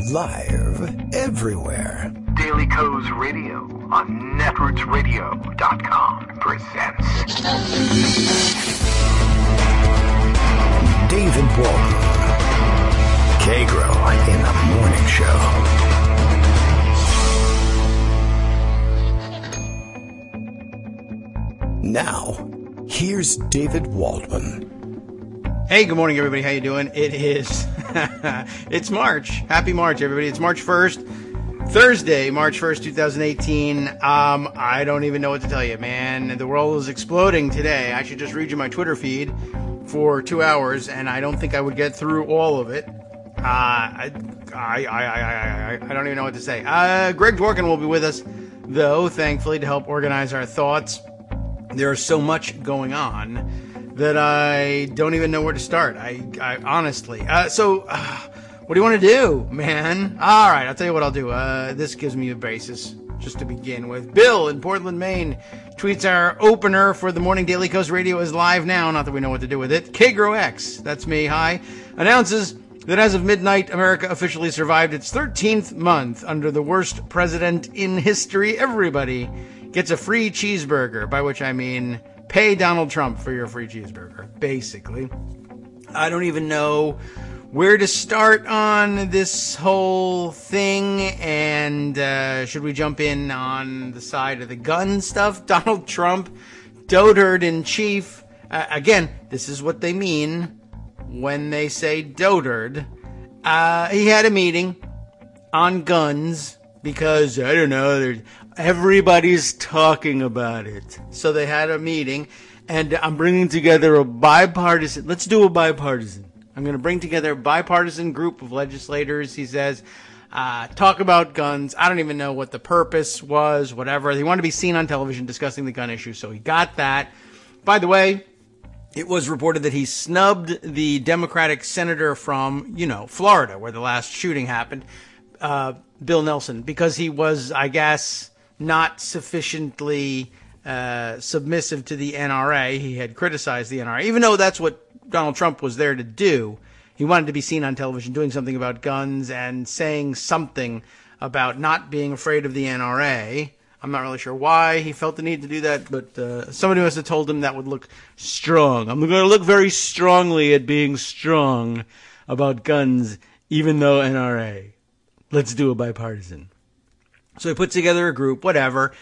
Live everywhere. Daily Co's Radio on netrootsradio.com presents David Waldman. Kagro in the Morning Show. Now, here's David Waldman. Hey, good morning, everybody. How you doing? It is, it's March. Happy March, everybody. It's March 1st, Thursday, March 1st, 2018. I don't even know what to tell you, man. The world is exploding today. I should just read you my Twitter feed for 2 hours, and I don't think I would get through all of it. I don't even know what to say. Greg Dworkin will be with us, though, thankfully, to help organize our thoughts. There's so much going on that I don't even know where to start. I honestly. What do you want to do, man? All right, I'll tell you what I'll do. This gives me a basis just to begin with. Bill in Portland, Maine tweets our opener for the Morning Daily Coast Radio is live now. Not that we know what to do with it. Kagro X, that's me, hi, announces that as of midnight, America officially survived its 13th month under the worst president in history. Everybody gets a free cheeseburger, by which I mean pay Donald Trump for your free cheeseburger, basically. I don't even know where to start on this whole thing, and should we jump in on the side of the gun stuff? Donald Trump, dotard in chief. Again, this is what they mean when they say dotard. He had a meeting on guns because, I don't know, everybody's talking about it. So they had a meeting, and I'm bringing together a bipartisan. Let's do a bipartisan. I'm going to bring together a bipartisan group of legislators, he says, talk about guns. I don't even know what the purpose was, whatever. They want to be seen on television discussing the gun issue, so he got that. By the way, it was reported that he snubbed the Democratic senator from, Florida, where the last shooting happened, Bill Nelson, because he was, I guess, not sufficiently submissive to the NRA. He had criticized the NRA, even though that's what Donald Trump was there to do. He wanted to be seen on television doing something about guns and saying something about not being afraid of the NRA. I'm not really sure why he felt the need to do that, but somebody must have told him that would look strong. I'm going to look very strongly at being strong about guns, even though NRA. Let's do a bipartisan. So he put together a group, whatever.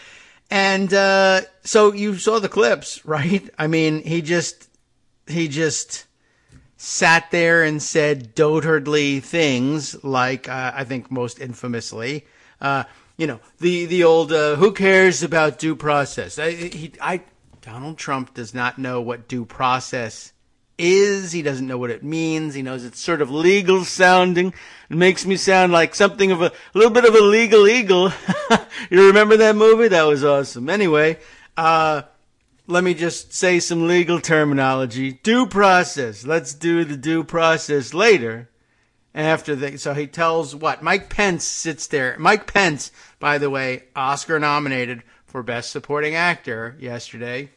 And so you saw the clips, right? I mean, he just sat there and said dotardly things like, I think most infamously, the old, who cares about due process? Donald Trump does not know what due process is. He doesn't know what it means. He knows it's sort of legal sounding. It makes me sound like something of a little bit of a legal eagle. You remember that movie? That was awesome. Anyway, let me just say some legal terminology. Due process. Let's do the due process later. So he tells what? Mike Pence sits there. Mike Pence, by the way, Oscar nominated for Best Supporting Actor yesterday.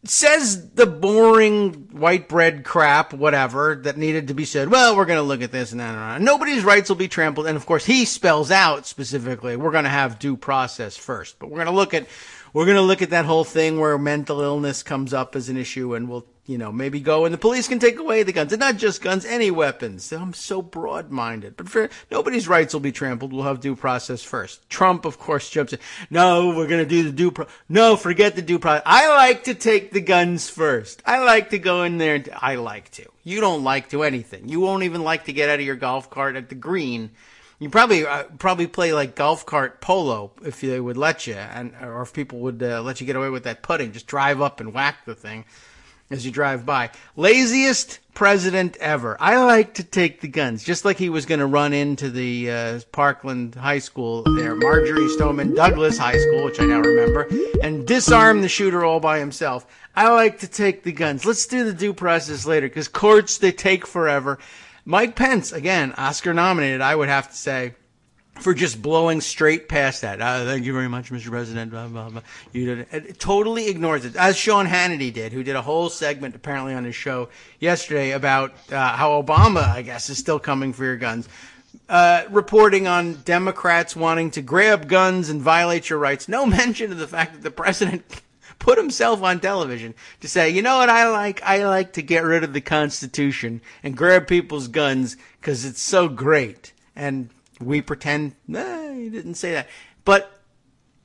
Says the boring white bread crap, whatever, that needed to be said. Well, we're going to look at this and that and that. Nobody's rights will be trampled. And of course, he spells out specifically, we're going to have due process first. But we're going to look at that whole thing where mental illness comes up as an issue, and we'll, maybe go and the police can take away the guns, and not just guns, any weapons. I'm so broad-minded. But for nobody's rights will be trampled. We'll have due process first. Trump, of course, jumps in. No, we're going to do the due process. No, forget the due process. I like to take the guns first. I like to go in there. I like to. You don't like to anything. You won't even like to get out of your golf cart at the green. You probably play like golf cart polo if they would let you, or if people would let you get away with that putting. Just drive up and whack the thing as you drive by. Laziest president ever. I like to take the guns, just like he was going to run into the Parkland High School there, Marjorie Stoneman Douglas High School, which I now remember, and disarm the shooter all by himself. I like to take the guns. Let's do the due process later, because courts, they take forever. Mike Pence, again, Oscar nominated, I would have to say, for just blowing straight past that. Thank you very much, Mr. President. Blah, blah, blah. It totally ignores it, as Sean Hannity did, who did a whole segment apparently on his show yesterday about how Obama, I guess, is still coming for your guns. Reporting on Democrats wanting to grab guns and violate your rights. No mention of the fact that the president put himself on television to say, you know what I like? I like to get rid of the Constitution and grab people's guns because it's so great. And we pretend, he didn't say that. But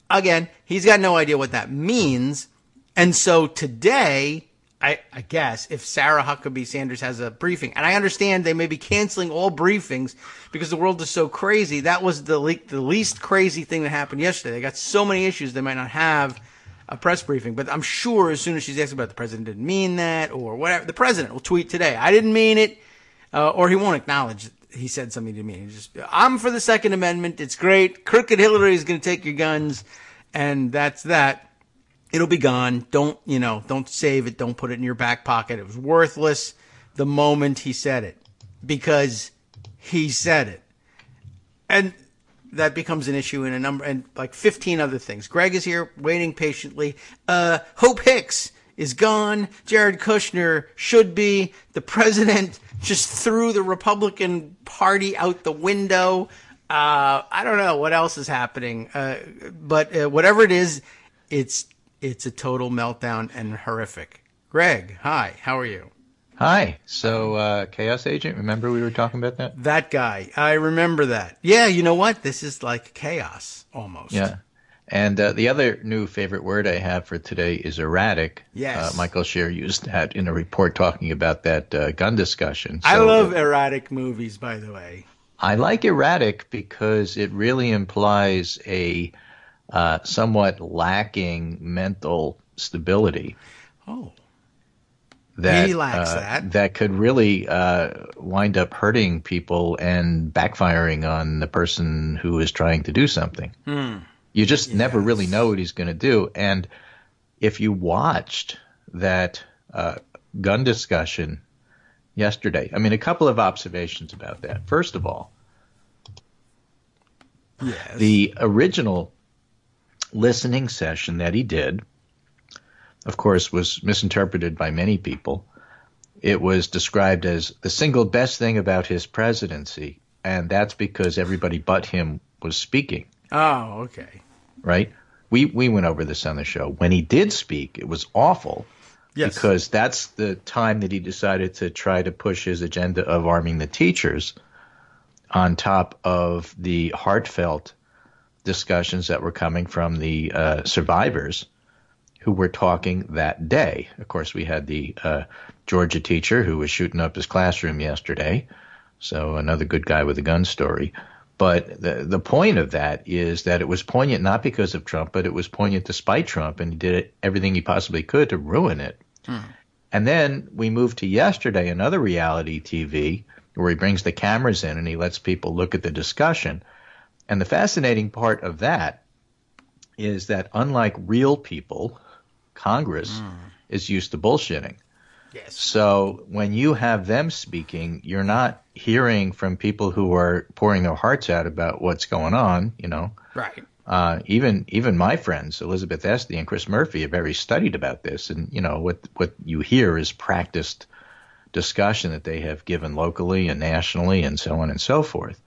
again, he's got no idea what that means. And so today, I guess, if Sarah Huckabee Sanders has a briefing, and I understand they may be canceling all briefings because the world is so crazy. That was the least crazy thing that happened yesterday. They got so many issues they might not have a press briefing. But I'm sure as soon as she's asked about it, the president didn't mean that or whatever, the president will tweet today, I didn't mean it, or he won't acknowledge he said something to me. I'm for the Second Amendment. It's great. Crooked Hillary is going to take your guns, and that's that. It'll be gone. Don't save it. Don't put it in your back pocket. It was worthless the moment he said it because he said it. And that becomes an issue in a number, and like 15 other things. Greg is here waiting patiently. Hope Hicks is gone. Jared Kushner should be. The president just threw the Republican Party out the window. I don't know what else is happening. But whatever it is, it's a total meltdown and horrific. Greg, hi. How are you? Hi. So, Chaos Agent, remember we were talking about that? That guy. I remember that. Yeah, you know what? This is like chaos, almost. Yeah. And the other new favorite word I have for today is erratic. Yes. Michael Scheer used that in a report talking about that gun discussion. So, I love erratic movies, by the way. I like erratic because it really implies a somewhat lacking mental stability. Oh. That, he lacks that. That could really wind up hurting people and backfiring on the person who is trying to do something. You just never really know what he's going to do. And if you watched that gun discussion yesterday, I mean, a couple of observations about that. First of all, the original listening session that he did, of course, was misinterpreted by many people. It was described as the single best thing about his presidency, and that's because everybody but him was speaking. Oh, okay. Right? We went over this on the show. When he did speak, it was awful. Yes. Because that's the time that he decided to try to push his agenda of arming the teachers on top of the heartfelt discussions that were coming from the survivors who were talking that day. Of course, we had the Georgia teacher who was shooting up his classroom yesterday, so another good guy with a gun story. But the point of that is that it was poignant not because of Trump, but it was poignant despite Trump, and he did everything he possibly could to ruin it. And then we moved to yesterday, another reality TV, where he brings the cameras in and he lets people look at the discussion. And the fascinating part of that is that unlike real people, Congress is used to bullshitting. Yes. So when you have them speaking, you're not hearing from people who are pouring their hearts out about what's going on, you know. Right. Even my friends, Elizabeth Esty and Chris Murphy, are very studied about this. And, you know, what you hear is practiced discussion that they have given locally and nationally and so on and so forth.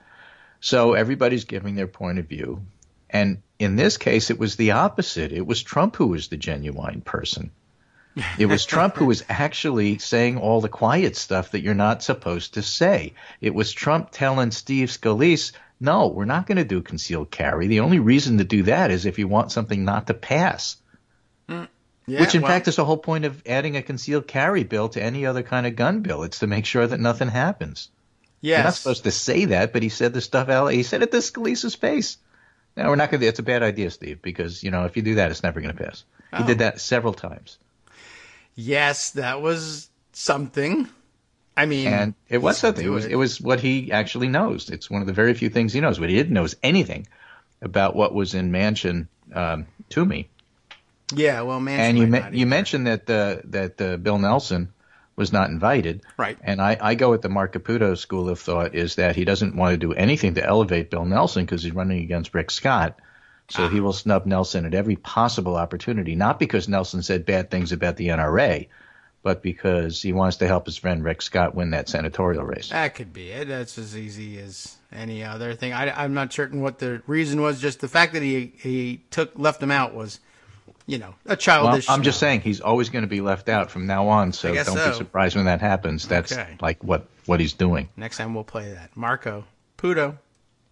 So everybody's giving their point of view. And in this case, it was the opposite. It was Trump who was the genuine person. It was Trump who was actually saying all the quiet stuff that you're not supposed to say. It was Trump telling Steve Scalise, no, we're not going to do concealed carry. The only reason to do that is if you want something not to pass. Which, in fact, is the whole point of adding a concealed carry bill to any other kind of gun bill. It's to make sure that nothing happens. Yes. You're not supposed to say that, but he said the stuff out. He said it to Scalise's face. No, we're not going to. It's a bad idea, Steve, because, you know, if you do that, it's never going to pass. He did that several times. Yes, that was something. I mean, and it was something. It was what he actually knows. It's one of the very few things he knows. But he didn't know anything about what was in Manchin to me. Yeah, well, Manchin. And you mentioned that Bill Nelson was not invited. Right. And I go with the Mark Caputo school of thought is that he doesn't want to do anything to elevate Bill Nelson because he's running against Rick Scott. So he will snub Nelson at every possible opportunity, not because Nelson said bad things about the NRA, but because he wants to help his friend Rick Scott win that senatorial race. That could be it. That's as easy as any other thing. I'm not certain what the reason was. Just the fact that he left him out was, a childish. Well, I'm just saying he's always going to be left out from now on. So don't be surprised when that happens. That's like what he's doing. Next time we'll play that. Marco Puto.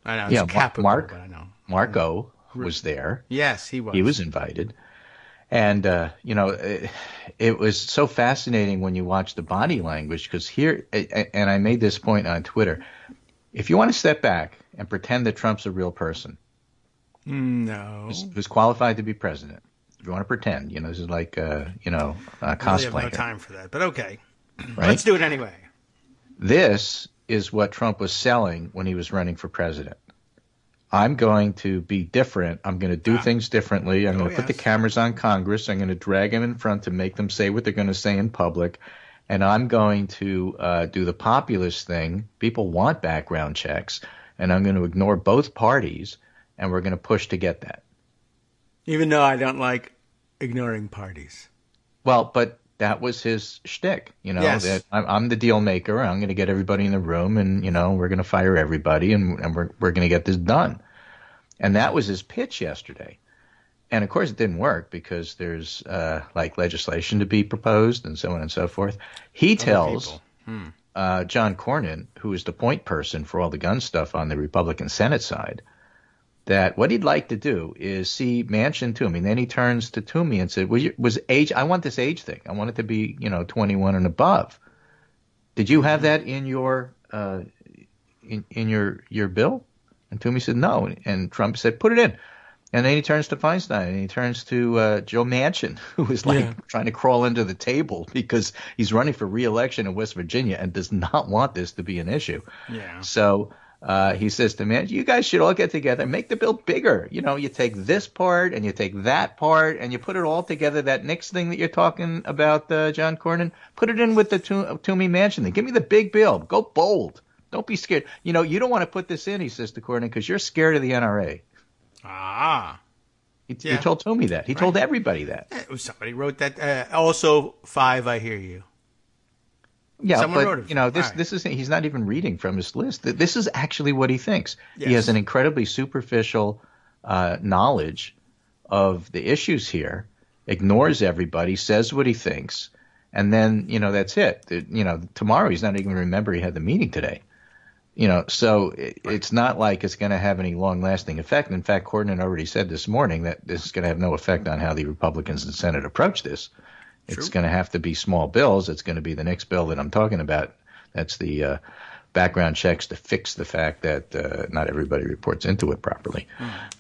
I know. Yeah, Caputo, but I know. Marco was there. Yes, he was. He was invited. And, it was so fascinating when you watch the body language because here, and I made this point on Twitter, if you want to step back and pretend that Trump's a real person, who's qualified to be president, if you want to pretend, this is like, I cosplay. have no time for that, but okay. Right? Let's do it anyway. This is what Trump was selling when he was running for president. I'm going to be different. I'm going to do things differently. I'm going to put the cameras on Congress. I'm going to drag them in front to make them say what they're going to say in public. And I'm going to do the populist thing. People want background checks. And I'm going to ignore both parties. And we're going to push to get that. Even though I don't like ignoring parties. Well, but that was his shtick. That I'm the deal maker. I'm going to get everybody in the room. And, we're going to fire everybody. And we're going to get this done. And that was his pitch yesterday. And, of course, it didn't work because there's, legislation to be proposed and so on and so forth. He tells John Cornyn, who is the point person for all the gun stuff on the Republican Senate side, that what he'd like to do is see Manchin Toomey. And then he turns to Toomey and said, I want this age thing. I want it to be, 21 and above. Did you have that in your your bill? And Toomey said no. And Trump said, put it in. And then he turns to Feinstein and he turns to Joe Manchin, who is trying to crawl under the table because he's running for re-election in West Virginia and does not want this to be an issue. Yeah. So he says to Manchin, you guys should all get together and make the bill bigger. You take this part and you take that part and you put it all together. That next thing that you're talking about, John Cornyn, put it in with the Toomey Manchin thing. Give me the big bill. Go bold. Don't be scared. You don't want to put this in, he says to Cornyn, because you're scared of the NRA. He told Toomey that. He told everybody that. Somebody wrote that. Also, 5, I hear you. Yeah, Someone but, wrote it. this is he's not even reading from his list. This is actually what he thinks. Yes. He has an incredibly superficial knowledge of the issues here, ignores everybody, says what he thinks, and then, that's it. Tomorrow he's not even going to remember he had the meeting today. So it's not like it's going to have any long-lasting effect. In fact, Cornyn already said this morning that this is going to have no effect on how the Republicans in the Senate approach this. It's going to have to be small bills. It's going to be the next bill that I'm talking about. That's the background checks to fix the fact that not everybody reports into it properly.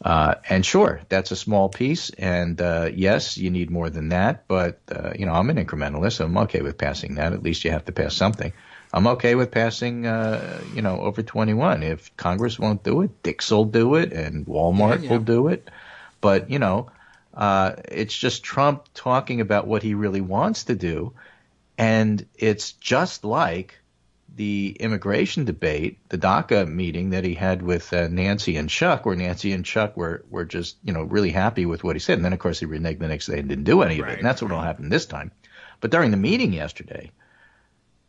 And sure, that's a small piece. And yes, you need more than that. But, I'm an incrementalist, so I'm okay with passing that. At least you have to pass something. I'm okay with passing, over 21. If Congress won't do it, Dick's will do it, and Walmart will do it. But, it's just Trump talking about what he really wants to do. And it's just like the immigration debate, the DACA meeting that he had with Nancy and Chuck, where Nancy and Chuck were just, really happy with what he said. And then, of course, he reneged the next day and didn't do any of it. And that's what will happen this time. But during the meeting yesterday,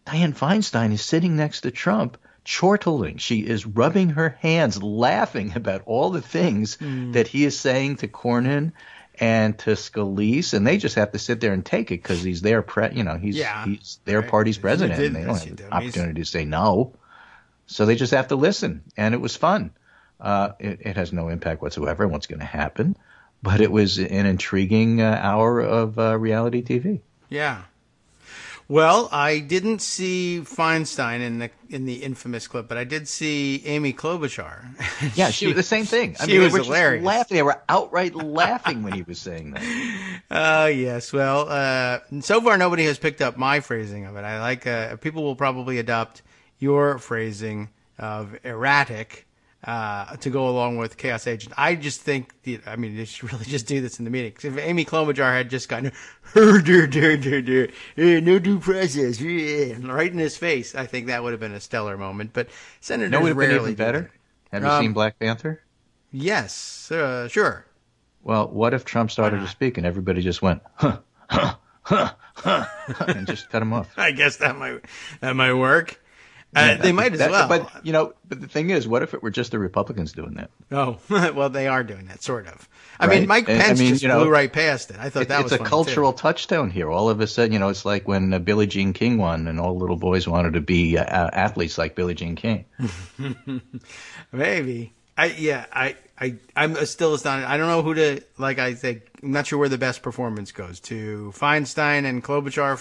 Dianne Feinstein is sitting next to Trump, chortling. She is rubbing her hands, laughing about all the things that he is saying to Cornyn and to Scalise, and they just have to sit there and take it because he's their he's their party's president, and they don't have the opportunity to say no. So they just have to listen, and it was fun. It has no impact whatsoever on what's going to happen, but it was an intriguing hour of reality TV. Yeah. Well, I didn't see Feinstein in the infamous clip, but I did see Amy Klobuchar. Yeah, she was the same thing. She was hilarious. Laughing. They were outright laughing when he was saying that. Yes. Well, so far nobody has picked up my phrasing of it. I like people will probably adopt your phrasing of erratic. to go along with Chaos Agent. I just think, they should really just do this in the meeting. If Amy Klobuchar had just gone, no due process, right in his face, I think that would have been a stellar moment. But senators would have been rarely even better. Have you seen Black Panther? Yes, sure. Well, what if Trump started to speak and everybody just went, huh, and just cut him off? I guess that might work. They might as well. But the thing is, what if it were just the Republicans doing that? Oh, well, they are doing that, sort of. I mean, Mike Pence just blew right past it. I thought that was funny, it's a cultural touchdown here. All of a sudden, it's like when Billie Jean King won and all little boys wanted to be athletes like Billie Jean King. Maybe. I'm still astonished. I don't know who to, I think, I'm not sure where the best performance goes. To Feinstein and Klobuchar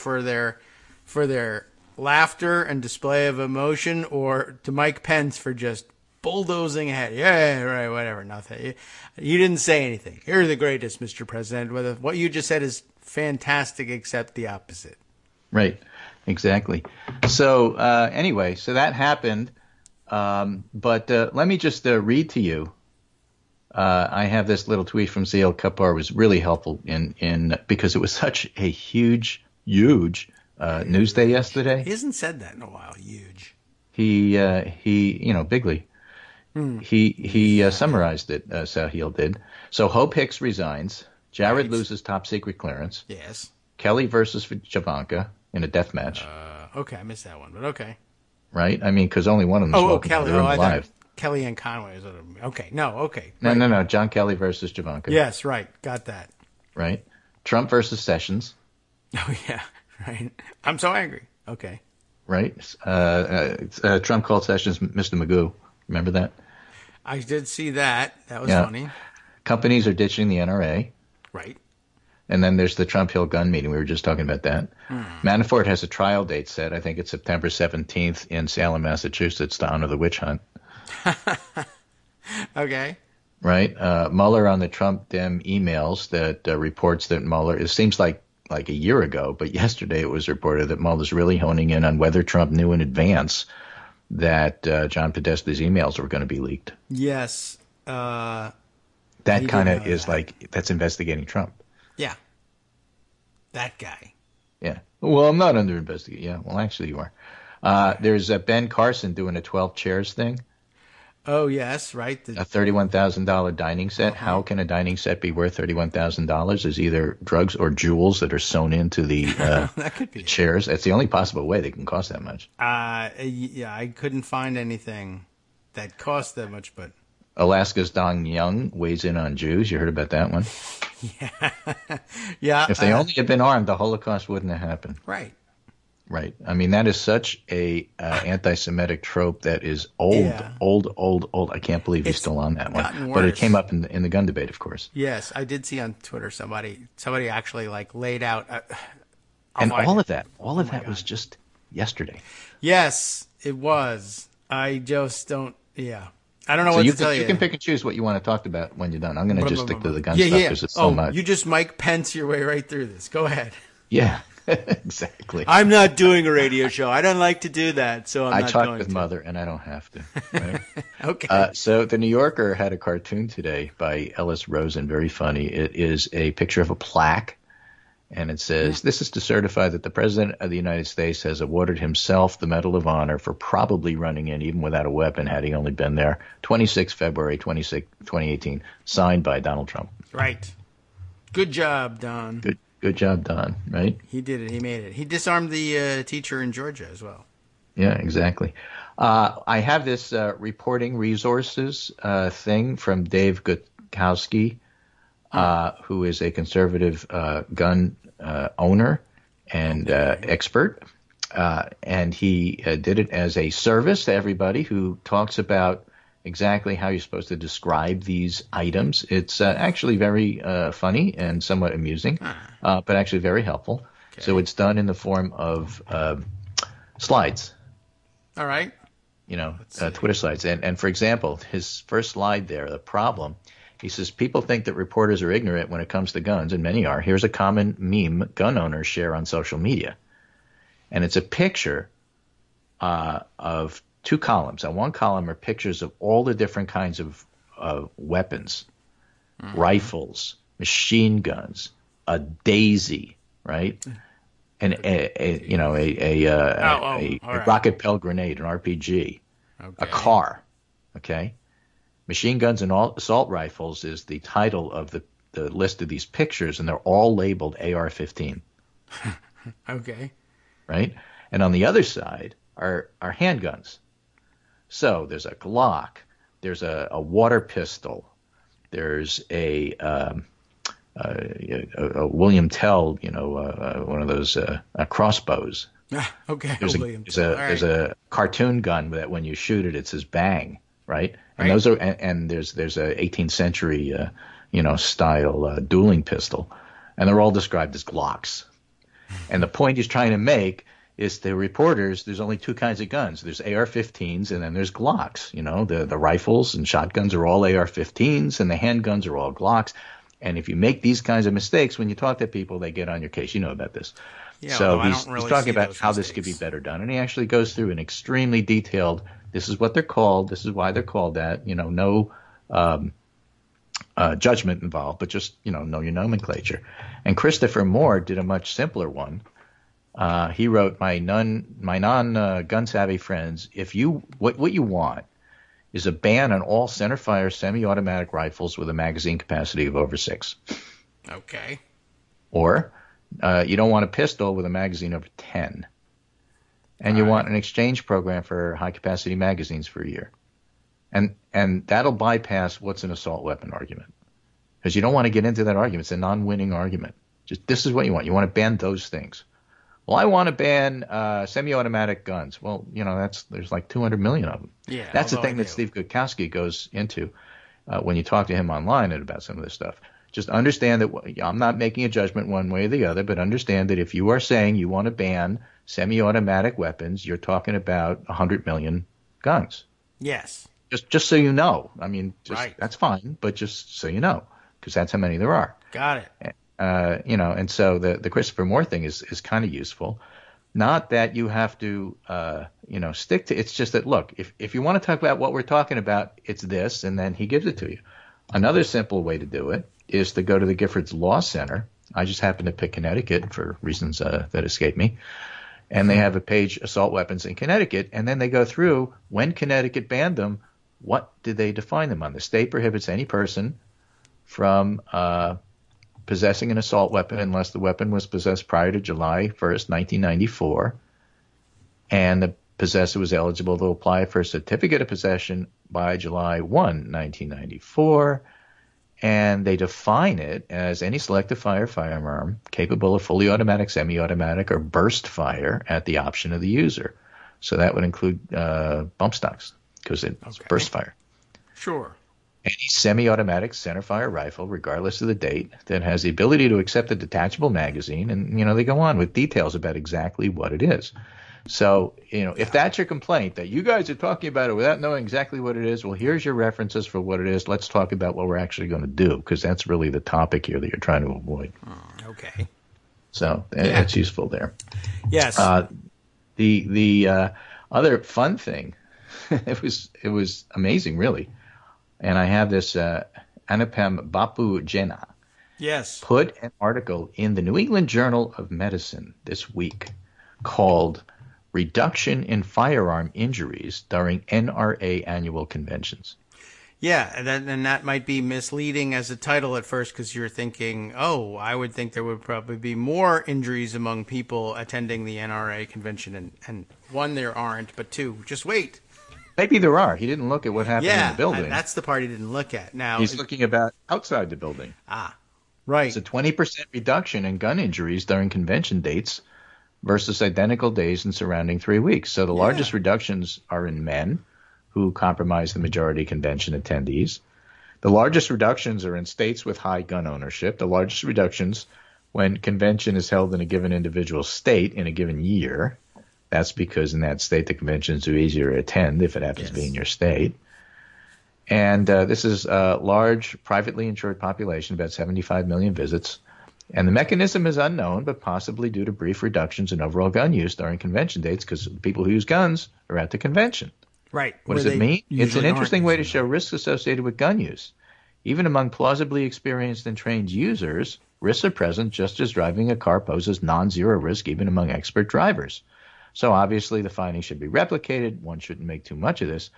for their laughter and display of emotion, or to Mike Pence for just bulldozing ahead. Yeah, right, whatever, nothing. You didn't say anything. You're the greatest, Mr. President. What you just said is fantastic, except the opposite. Right, exactly. So anyway, so that happened. But let me just read to you. I have this little tweet from CL Kapar. It was really helpful in because it was such a huge news day yesterday. He hasn't said that in a while. Huge. He bigly. He summarized it. Sahil did. So Hope Hicks resigns. Jared loses top secret clearance. Yes. Kelly versus Javanka in a death match. Okay, I missed that one, but okay. Right? I mean, because only one of them is Kelly. live. Kelly and Conway is okay. No, okay. Right. No. John Kelly versus Javanka. Yes, right. Got that. Right. Trump versus Sessions. Oh yeah, right. I'm so angry. Okay. Right. Trump called Sessions Mr. Magoo. Remember that? I did see that. That was funny. Companies are ditching the NRA. Right. And then there's the Trump Hill gun meeting. We were just talking about that. Manafort has a trial date set. I think it's September 17th in Salem, Massachusetts, to honor the witch hunt. Okay. Right. Mueller on the Trump Dem emails that reports that Mueller, it seems like a year ago, but yesterday it was reported that Mueller's really honing in on whether Trump knew in advance that John Podesta's emails were going to be leaked. Yes. That kind of is that's investigating Trump. Yeah. That guy. Yeah. Well, I'm not under investigation. Yeah. Well, actually, you are. There's Ben Carson doing a 12 chairs thing. Oh, yes. Right. A $31,000 dining set. Uh-huh. How can a dining set be worth $31,000? Is either drugs or jewels that are sewn into the that could be chairs. That's the only possible way they can cost that much. Yeah, I couldn't find anything that cost that much, but Alaska's Dong Young weighs in on Jews. You heard about that one? Yeah. If they only had been armed, the Holocaust wouldn't have happened. Right. Right. I mean, that is such a anti-Semitic trope that is old. I can't believe he's still on that one. Worse. But it came up in the gun debate, of course. Yes, I did see on Twitter somebody actually laid out. And all of that was just yesterday. Yes, it was. I just don't. Yeah. I don't know what to tell you. You can pick and choose what you want to talk about when you're done. I'm going to just stick to the gun stuff because it's so much. You just Mike Pence your way right through this. Go ahead. Yeah, exactly. I'm not doing a radio show. I don't like to do that, so I'm not going to. I talk with Mother, and I don't have to. Right? Okay. So the New Yorker had a cartoon today by Ellis Rosen, very funny. It is a picture of a plaque. And it says, This is to certify that the President of the United States has awarded himself the Medal of Honor for probably running in, even without a weapon, had he only been there. 26 February 2018, signed by Donald Trump. Right. Good job, Don. Good job, Don, right? He did it. He made it. He disarmed the teacher in Georgia as well. Yeah, exactly. I have this reporting resources thing from Dave Gutkowski, who is a conservative gun owner and expert. And he did it as a service to everybody who talks about exactly how you're supposed to describe these items. It's actually very funny and somewhat amusing, but actually very helpful. Okay. So it's done in the form of slides. All right. Twitter slides. And for example, his first slide there, the problem, he says, people think that reporters are ignorant when it comes to guns, and many are. Here's a common meme gun owners share on social media. And it's a picture of two columns. On one column are pictures of all the different kinds of weapons, rifles, machine guns, a Daisy, right? And a rocket propelled grenade, an RPG, a car, okay? Machine guns and assault rifles is the title of the list of these pictures, and they're all labeled AR-15. Okay. Right? And on the other side are handguns. So there's a Glock, there's a water pistol, there's a William Tell, one of those crossbows. Okay. There's a cartoon gun that when you shoot it, it says bang, right? And those are and there's a 18th century style dueling pistol, and they're all described as Glocks. And the point he's trying to make is to reporters, there's only two kinds of guns. There's AR-15s and then there's Glocks. The rifles and shotguns are all AR-15s and the handguns are all Glocks. And if you make these kinds of mistakes, when you talk to people, they get on your case. You know about this. Yeah, so he's talking about how this could be better done. And he actually goes through an extremely detailed, this is what they're called, this is why they're called that, no judgment involved, but just, know your nomenclature. And Christopher Moore did a much simpler one. He wrote, my non-gun savvy friends, what you want is a ban on all center-fire semi-automatic rifles with a magazine capacity of over 6. Okay. Or you don't want a pistol with a magazine over 10. And you want an exchange program for high-capacity magazines for a year. And that'll bypass what's an assault weapon argument. Because you don't want to get into that argument. It's a non-winning argument. Just this is what you want. You want to ban those things. Well, I want to ban semi-automatic guns. Well, there's like 200 million of them. Yeah, that's the thing that Steve Gutkowski goes into when you talk to him online about some of this stuff. Just understand that I'm not making a judgment one way or the other, but understand that if you are saying you want to ban semi-automatic weapons, you're talking about 100 million guns. Yes. Just so you know. I mean, that's fine, but just so you know, because that's how many there are. Got it. And so the Christopher Moore thing is kind of useful. Not that you have to, stick to. It's just that, look, if you want to talk about what we're talking about, it's this, and then he gives it to you. Another simple way to do it is to go to the Giffords Law Center. I just happen to pick Connecticut for reasons that escape me. And they have a page, assault weapons in Connecticut, and then they go through when Connecticut banned them, what did they define them on? The state prohibits any person from possessing an assault weapon unless the weapon was possessed prior to July 1st, 1994, and the possessor was eligible to apply for a certificate of possession by July 1, 1994, and they define it as any selective fire firearm capable of fully automatic, semi-automatic, or burst fire at the option of the user. So that would include bump stocks because it's burst fire. Sure. Any semi-automatic centerfire rifle, regardless of the date, that has the ability to accept a detachable magazine, and they go on with details about exactly what it is. So, if that's your complaint, that you guys are talking about it without knowing exactly what it is, well, here's your references for what it is. Let's talk about what we're actually going to do, because that's really the topic here that you're trying to avoid. Okay. So it's useful there. Yes. The other fun thing, it was amazing, really. And I have this Anupam Bapu Jena. Yes. Put an article in the New England Journal of Medicine this week called Reduction in Firearm Injuries During NRA Annual Conventions. Yeah, and that might be misleading as a title at first because you're thinking, I would think there would probably be more injuries among people attending the NRA convention. And one, there aren't, but two, just wait. Maybe there are. He didn't look at what happened in the building. That's the part he didn't look at. Now he's looking about outside the building. Right. It's a 20% reduction in gun injuries during convention dates versus identical days in surrounding 3 weeks. So the largest reductions are in men, who comprise the majority convention attendees. The largest reductions are in states with high gun ownership. The largest reductions when convention is held in a given individual state in a given year. That's because in that state the conventions are easier to attend if it happens to be in your state. And this is a large privately insured population, about 75 million visits. And the mechanism is unknown, but possibly due to brief reductions in overall gun use during convention dates because people who use guns are at the convention. Right. What does it mean? It's an interesting way to show risks associated with gun use. Even among plausibly experienced and trained users, risks are present just as driving a car poses non-zero risk even among expert drivers. So obviously the findings should be replicated. One shouldn't make too much of this.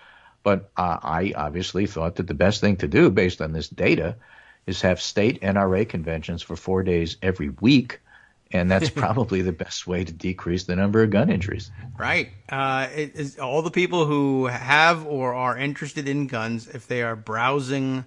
But I obviously thought that the best thing to do based on this data is have state NRA conventions for 4 days every week. And that's probably the best way to decrease the number of gun injuries. Right. All the people who have or are interested in guns, if they are browsing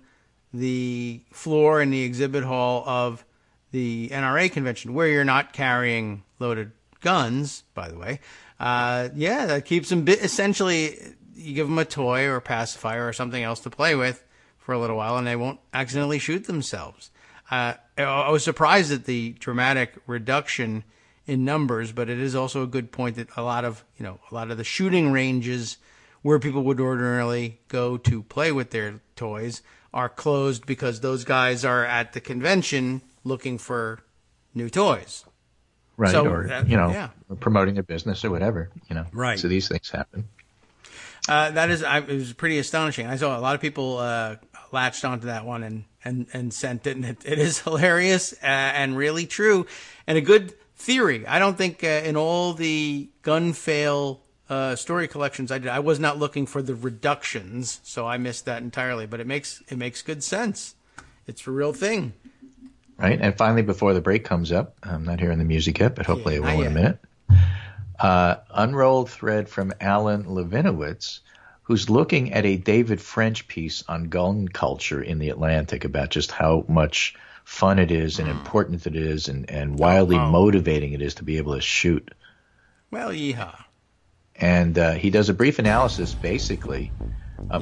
the floor in the exhibit hall of the NRA convention, where you're not carrying loaded guns, by the way, that keeps them essentially, you give them a toy or a pacifier or something else to play with for a little while, and they won't accidentally shoot themselves. I was surprised at the dramatic reduction in numbers, but it is also a good point that a lot of the shooting ranges where people would ordinarily go to play with their toys are closed because those guys are at the convention looking for new toys. Right. So, or promoting a business or whatever, Right. So these things happen. It was pretty astonishing. I saw a lot of people latched onto that one and sent it, and it is hilarious and really true, and a good theory. I don't think in all the gun fail story collections I did, I was not looking for the reductions, so I missed that entirely. But it makes good sense. It's a real thing. Right, and finally, before the break comes up, I'm not hearing the music yet, but hopefully it will in a minute. Unrolled thread from Alan Levinowitz, who's looking at a David French piece on gun culture in the Atlantic about just how much fun it is and important it is and wildly motivating it is to be able to shoot. Well, yeehaw. And he does a brief analysis, basically,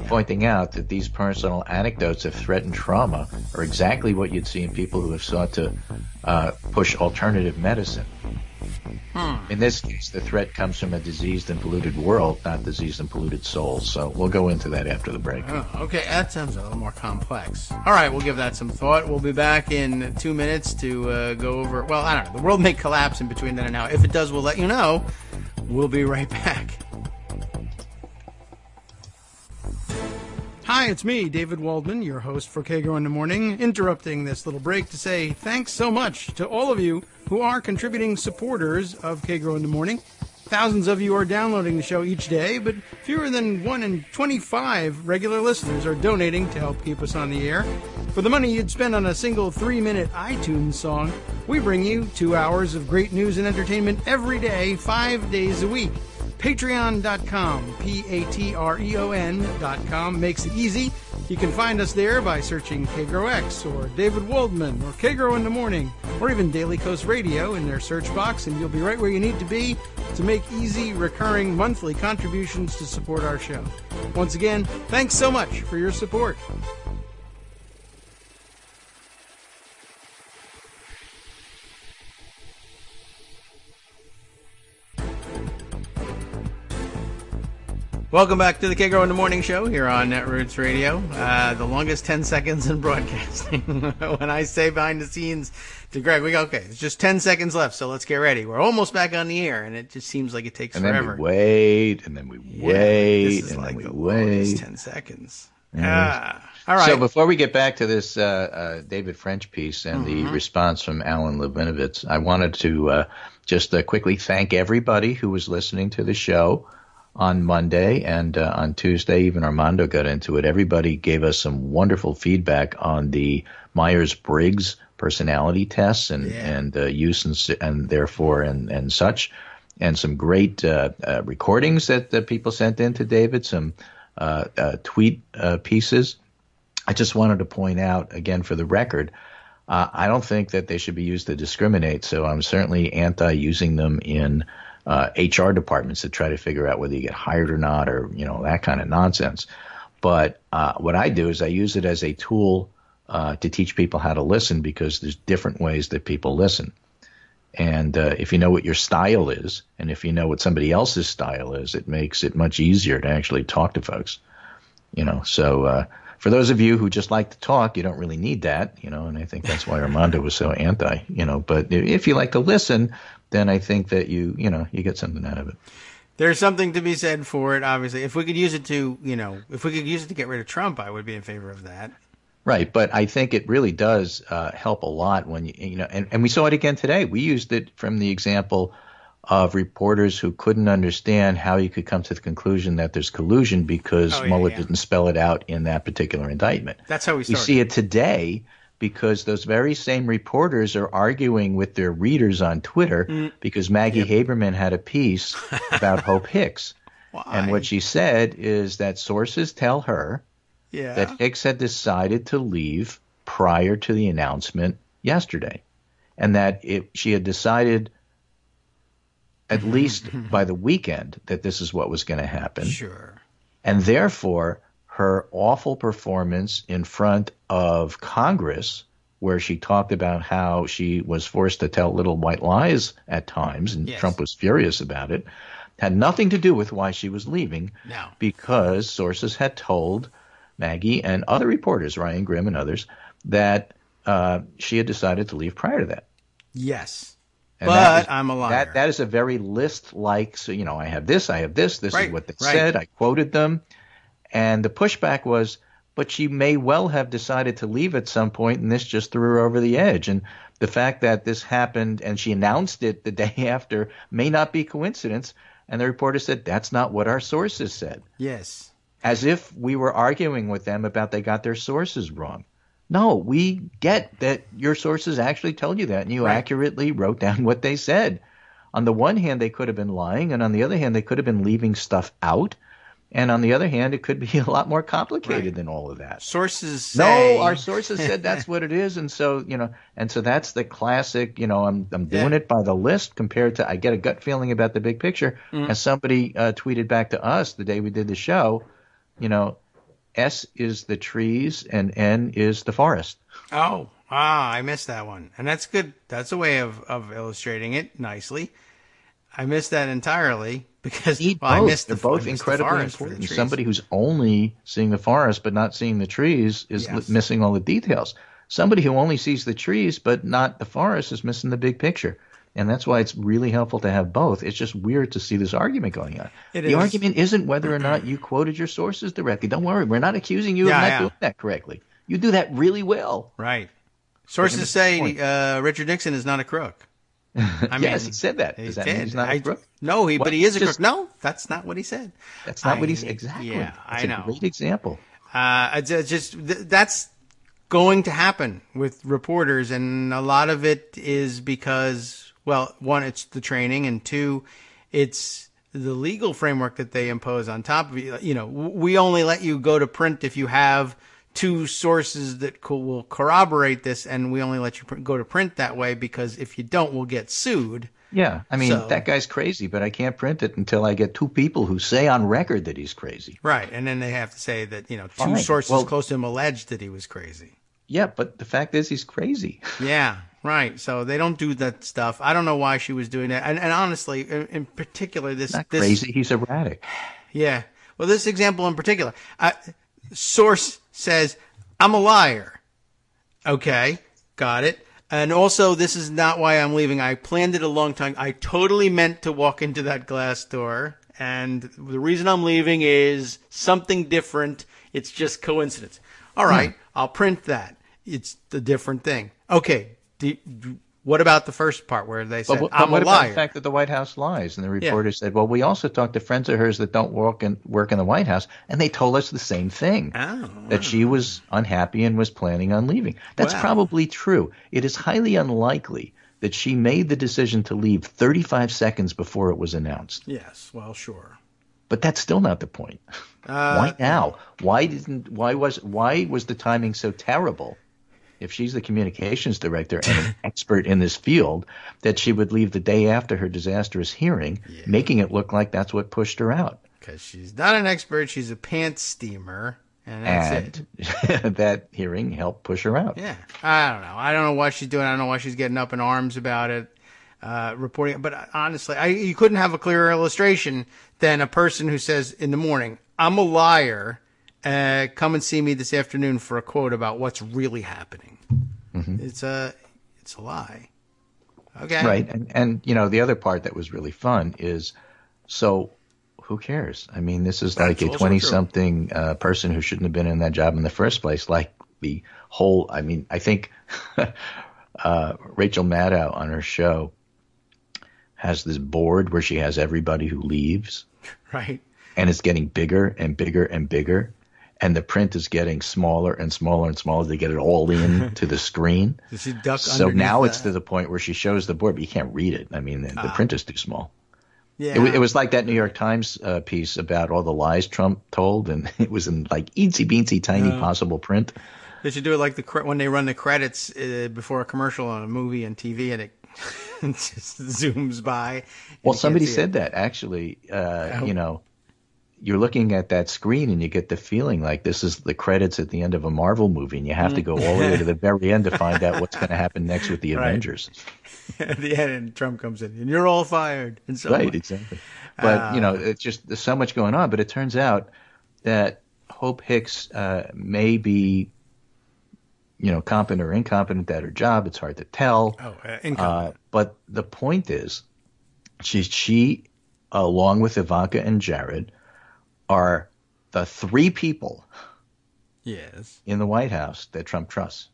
pointing out that these personal anecdotes of threat and trauma are exactly what you'd see in people who have sought to push alternative medicine. In this case, the threat comes from a diseased and polluted world, not diseased and polluted souls. So we'll go into that after the break. Oh, okay, that sounds a little more complex. All right, we'll give that some thought. We'll be back in 2 minutes to go over, well, I don't know, the world may collapse in between then and now. If it does, we'll let you know. We'll be right back. Hi, it's me, David Waldman, your host for Kagro in the Morning, interrupting this little break to say thanks so much to all of you who are contributing supporters of Kagro in the Morning. Thousands of you are downloading the show each day, but fewer than 1 in 25 regular listeners are donating to help keep us on the air. For the money you'd spend on a single 3-minute iTunes song, we bring you 2 hours of great news and entertainment every day, 5 days a week. Patreon.com, Patreon.com makes it easy. You can find us there by searching Kagro X or David Waldman or Kagro in the Morning or even Daily Coast Radio in their search box, and you'll be right where you need to be to make easy, recurring monthly contributions to support our show. Once again, thanks so much for your support. Welcome back to the Kagro in the Morning Show here on Netroots Radio. The longest 10 seconds in broadcasting. When I say behind the scenes to Greg, we go, okay, it's just 10 seconds left, so let's get ready. We're almost back on the air, and it just seems like it takes forever. And then we wait, and then we wait, and like then we wait. 10 seconds. All right. So before we get back to this David French piece and the response from Alan Levinowitz, I wanted to just quickly thank everybody who was listening to the show on Monday and on Tuesday. Even Armando got into it. Everybody gave us some wonderful feedback on the Myers-Briggs personality tests and use and therefore and such, and some great recordings that people sent in to David, some tweet pieces. I just wanted to point out, again, for the record, I don't think that they should be used to discriminate, so I'm certainly anti-using them in HR departments to try to figure out whether you get hired or not, or that kind of nonsense. But what I do is I use it as a tool to teach people how to listen, because there's different ways that people listen. And if you know what your style is, and if you know what somebody else's style is, it makes it much easier to actually talk to folks. So for those of you who just like to talk, you don't really need that, and I think that's why Armando was so anti, but if you like to listen, then I think that you get something out of it. There's something to be said for it, obviously. If we could use it to, if we could use it to get rid of Trump, I would be in favor of that. Right, but I think it really does help a lot when and we saw it again today. We used it from the example of reporters who couldn't understand how you could come to the conclusion that there's collusion because Mueller didn't spell it out in that particular indictment. That's how we started. We see it today because those very same reporters are arguing with their readers on Twitter because Maggie Haberman had a piece about Hope Hicks. Why? And what she said is that sources tell her that Hicks had decided to leave prior to the announcement yesterday, and that she had decided at least by the weekend that this is what was going to happen. Sure. And therefore, her awful performance in front of Congress, where she talked about how she was forced to tell little white lies at times, and Trump was furious about it, had nothing to do with why she was leaving, because sources had told Maggie and other reporters, Ryan Grimm and others, that she had decided to leave prior to that. Yes. And but I'm a liar. That is a very list-like, so, I have this, this is what they said, I quoted them. And the pushback was, but she may well have decided to leave at some point, and this just threw her over the edge. And the fact that this happened and she announced it the day after may not be coincidence. And the reporter said, that's not what our sources said. Yes. As if we were arguing with them about they got their sources wrong. No, we get that your sources actually told you that, and you accurately wrote down what they said. On the one hand, they could have been lying, and on the other hand, they could have been leaving stuff out. And on the other hand, it could be a lot more complicated than all of that. Sources say... No, our sources said that's what it is, and so that's the classic, I'm doing it by the list compared to I get a gut feeling about the big picture. As somebody tweeted back to us the day we did the show, S is the trees and N is the forest. I missed that one. And that's good. That's a way of illustrating it nicely. I missed that entirely because I missed They're both incredibly important. Somebody who's only seeing the forest but not seeing the trees is missing all the details. Somebody who only sees the trees but not the forest is missing the big picture. And that's why it's really helpful to have both. It's just weird to see this argument going on. The argument isn't whether or not you quoted your sources directly. Don't worry. We're not accusing you of not doing that correctly. You do that really well. Right. Sources say Richard Nixon is not a crook. Yes, he said that. Does that mean he's not a crook? No, but he is a crook. No, that's not what he said. That's not what he said. Exactly. Yeah, I know. A great example. That's going to happen with reporters, and a lot of it is because... Well, one, it's the training, and two, it's the legal framework that they impose on top of it. We only let you go to print if you have two sources that will corroborate this, and we only let you go to print that way because if you don't, we'll get sued. Yeah, I mean, that guy's crazy, but I can't print it until I get two people who say on record that he's crazy. Right, and then they have to say that, two sources close to him alleged that he was crazy. Yeah, but the fact is he's crazy. Yeah. Right, so they don't do that stuff. I don't know why she was doing that, and honestly, in particular, this crazy. He's erratic. Yeah, well, this example in particular, source says I'm a liar. Okay, got it. And also, this is not why I'm leaving. I planned it a long time. I totally meant to walk into that glass door, and the reason I'm leaving is something different. It's just coincidence. All right, I'll print that. It's the different thing. Okay. What about the first part where they said, I'm a liar? What about the fact that the White House lies? And the reporter said, well, we also talked to friends of hers that don't work in the White House, and they told us the same thing, that she was unhappy and was planning on leaving. That's probably true. It is highly unlikely that she made the decision to leave 35 seconds before it was announced. Yes, well, sure. But that's still not the point. Why now? Why was the timing so terrible? If she's the communications director and an expert in this field, that she would leave the day after her disastrous hearing, making it look like that's what pushed her out. Because she's not an expert, she's a pants steamer, and that's it. That hearing helped push her out. Yeah, I don't know. I don't know what she's doing. I don't know why she's getting up in arms about it, reporting. But honestly, you couldn't have a clearer illustration than a person who says in the morning, I'm a liar. Come and see me this afternoon for a quote about what's really happening. Mm-hmm. It's a lie. Okay. Right. And the other part that was really fun is, so who cares? I mean, this is That's like a also true. 20-something person who shouldn't have been in that job in the first place. Like the whole, I mean, I think Rachel Maddow on her show has this board where she has everybody who leaves. Right. And it's getting bigger and bigger and bigger. And the print is getting smaller and smaller and smaller to get it all in to the screen. Does she duck so now that? It's to the point where she shows the board, but you can't read it. I mean, the print is too small. Yeah. It was like that New York Times piece about all the lies Trump told, and it was in like eensy-beensy tiny possible print. They should do it like when they run the credits before a commercial on a movie and TV, and it just zooms by. Well, somebody said that, actually. You know, you're looking at that screen and you get the feeling like this is the credits at the end of a Marvel movie, and you have to go all the way to the very end to find out what's going to happen next with the Avengers. At the end, and Trump comes in, and you're all fired. And so right, exactly. But, you know, it's just there's so much going on. But it turns out that Hope Hicks may be, you know, competent or incompetent at her job. It's hard to tell. Incompetent. But the point is, she along with Ivanka and Jared, are the three people in the White House that Trump trusts.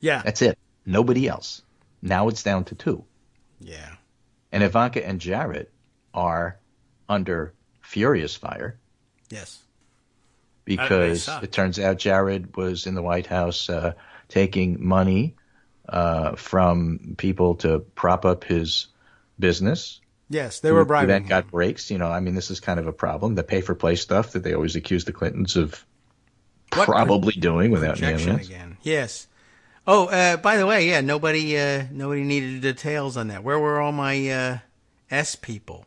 Yeah. That's it. Nobody else. Now it's down to two. Yeah. And Ivanka and Jared are under furious fire. Yes. Because it turns out Jared was in the White House taking money from people to prop up his business. Yes, they were bribing him. That got breaks. You know, I mean, this is kind of a problem. The pay-for-play stuff that they always accuse the Clintons of probably doing without naming it. Again. Yes. Oh, by the way, nobody needed details on that. Where were all my S people?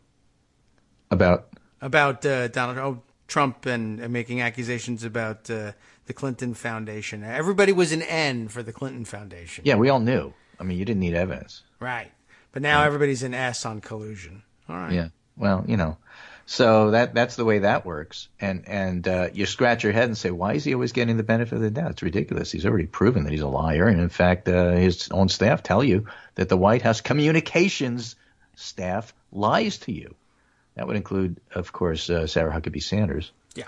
About Donald Trump and making accusations about the Clinton Foundation. Everybody was an N for the Clinton Foundation. Yeah, we all knew. I mean, you didn't need evidence. Right. But now everybody's an S on collusion. All right. Yeah. Well, you know, so that's the way that works. And you scratch your head and say, why is he always getting the benefit of the doubt? It's ridiculous. He's already proven that he's a liar. And in fact, his own staff tell you that the White House communications staff lies to you. That would include, of course, Sarah Huckabee Sanders. Yeah.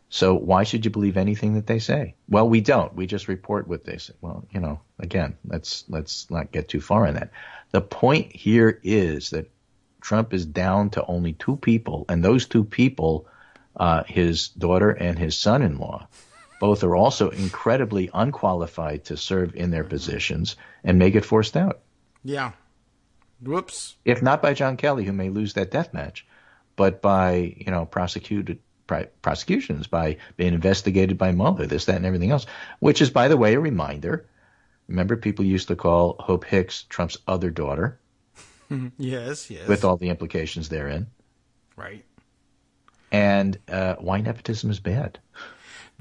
So why should you believe anything that they say? Well, we don't. We just report what they say. Well, you know, again, let's not get too far on that. The point here is that Trump is down to only two people, and those two people, his daughter and his son-in-law, both are also incredibly unqualified to serve in their positions and may get forced out. Yeah. Whoops. If not by John Kelly, who may lose that death match, but by, you know, prosecutions, by being investigated by Mueller, this, that, and everything else, which is, by the way, a reminder. Remember, people used to call Hope Hicks Trump's other daughter. Yes. With all the implications therein. Right. And why nepotism is bad.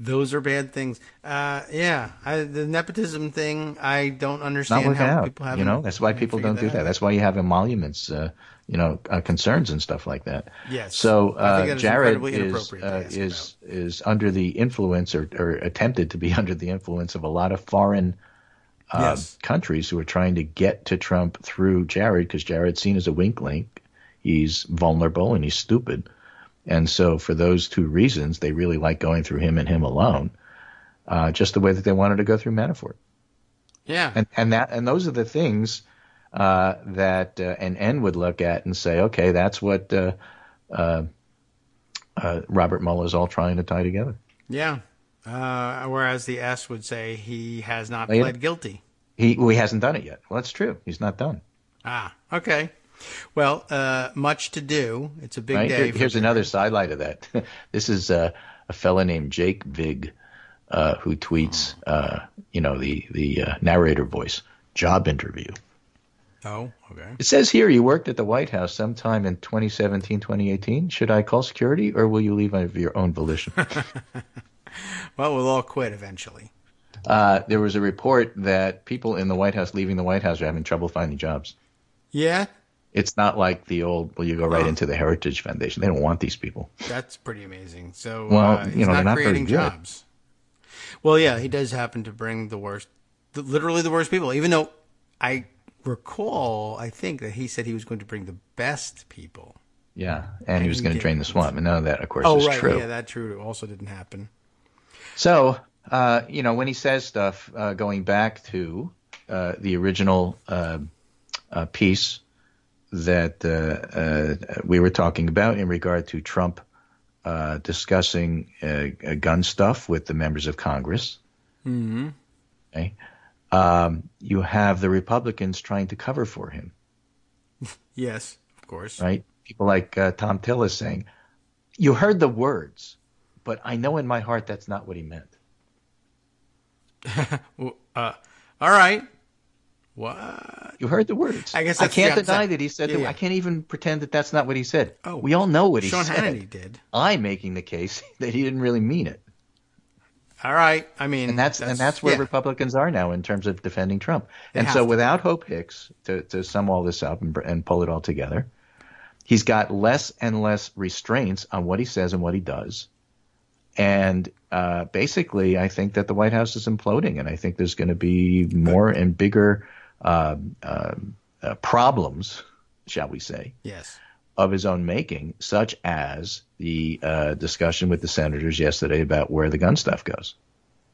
Those are bad things. The nepotism thing, I don't understand not how out. people have. You know, that's why people don't do that. That's why you have emoluments, concerns and stuff like that. Yes. So Jared is under the influence or attempted to be under the influence of a lot of foreign countries who are trying to get to Trump through Jared, because Jared's seen as a wink link. He's vulnerable and he's stupid. And so for those two reasons, they really like going through him and him alone, just the way that they wanted to go through Manafort. Yeah. And those are the things that an N would look at and say, okay, that's what Robert Mueller is all trying to tie together. Yeah. Whereas the S would say he has not pled guilty. He hasn't done it yet. Well, that's true. He's not done. Ah, okay. Well, much to do. It's a big day. Here's another sidelight of that. This is a fella named Jake Vig who tweets, the narrator voice, job interview. Oh, okay. It says here you worked at the White House sometime in 2017, 2018. Should I call security or will you leave of your own volition? Well, we'll all quit eventually. There was a report that people in the White House leaving the White House are having trouble finding jobs. Yeah? It's not like the old, you go right into the Heritage Foundation. They don't want these people. That's pretty amazing. So, he's not creating jobs. Well, yeah, he does happen to bring literally the worst people, even though I recall, I think that he said he was going to bring the best people. Yeah, and he was going to drain the swamp, and none of that, of course, is right. true. Yeah, that true. Also didn't happen. So, when he says stuff going back to the original piece that we were talking about in regard to Trump discussing gun stuff with the members of Congress, okay, you have the Republicans trying to cover for him. Yes, of course. Right? People like Tom Tillis saying, you heard the words, but I know in my heart that's not what he meant. All right. What? You heard the words. I guess I can't deny that he said that. Yeah. I can't even pretend that that's not what he said. Oh, we all know what he Sean said. Hannity did. I'm making the case that he didn't really mean it. All right. I mean, and that's where Republicans are now in terms of defending Trump. And so without Hope Hicks to sum all this up and pull it all together, he's got less and less restraints on what he says and what he does. And basically, I think that the White House is imploding, and I think there's going to be more and bigger problems, shall we say, yes, of his own making, such as the discussion with the senators yesterday about where the gun stuff goes.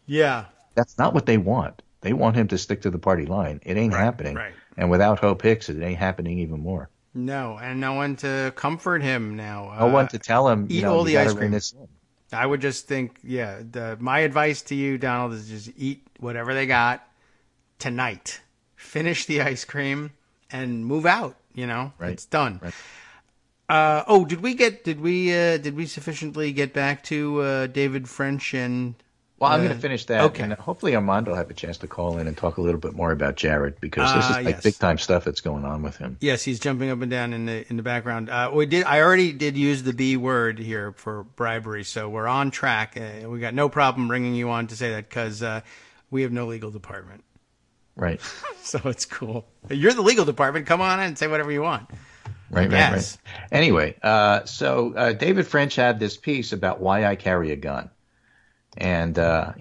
Yeah. That's not what they want. They want him to stick to the party line. It ain't happening. Right. And without Hope Hicks, it ain't happening even more. No, and no one to comfort him now. No one to tell him, eat all the ice cream. This in. I would just think, my advice to you, Donald, is just eat whatever they got tonight. Finish the ice cream and move out. Right. It's done. Right. Did we sufficiently get back to David French and? Well, I'm going to finish that, okay. And hopefully Armando will have a chance to call in and talk a little bit more about Jared, because this is big time stuff that's going on with him. Yes, he's jumping up and down in the background. I already did use the B word here for bribery, so we're on track. We got no problem bringing you on to say that because we have no legal department. Right. So it's cool. You're the legal department. Come on in and say whatever you want. Right. Anyway, so David French had this piece about why I carry a gun. And, the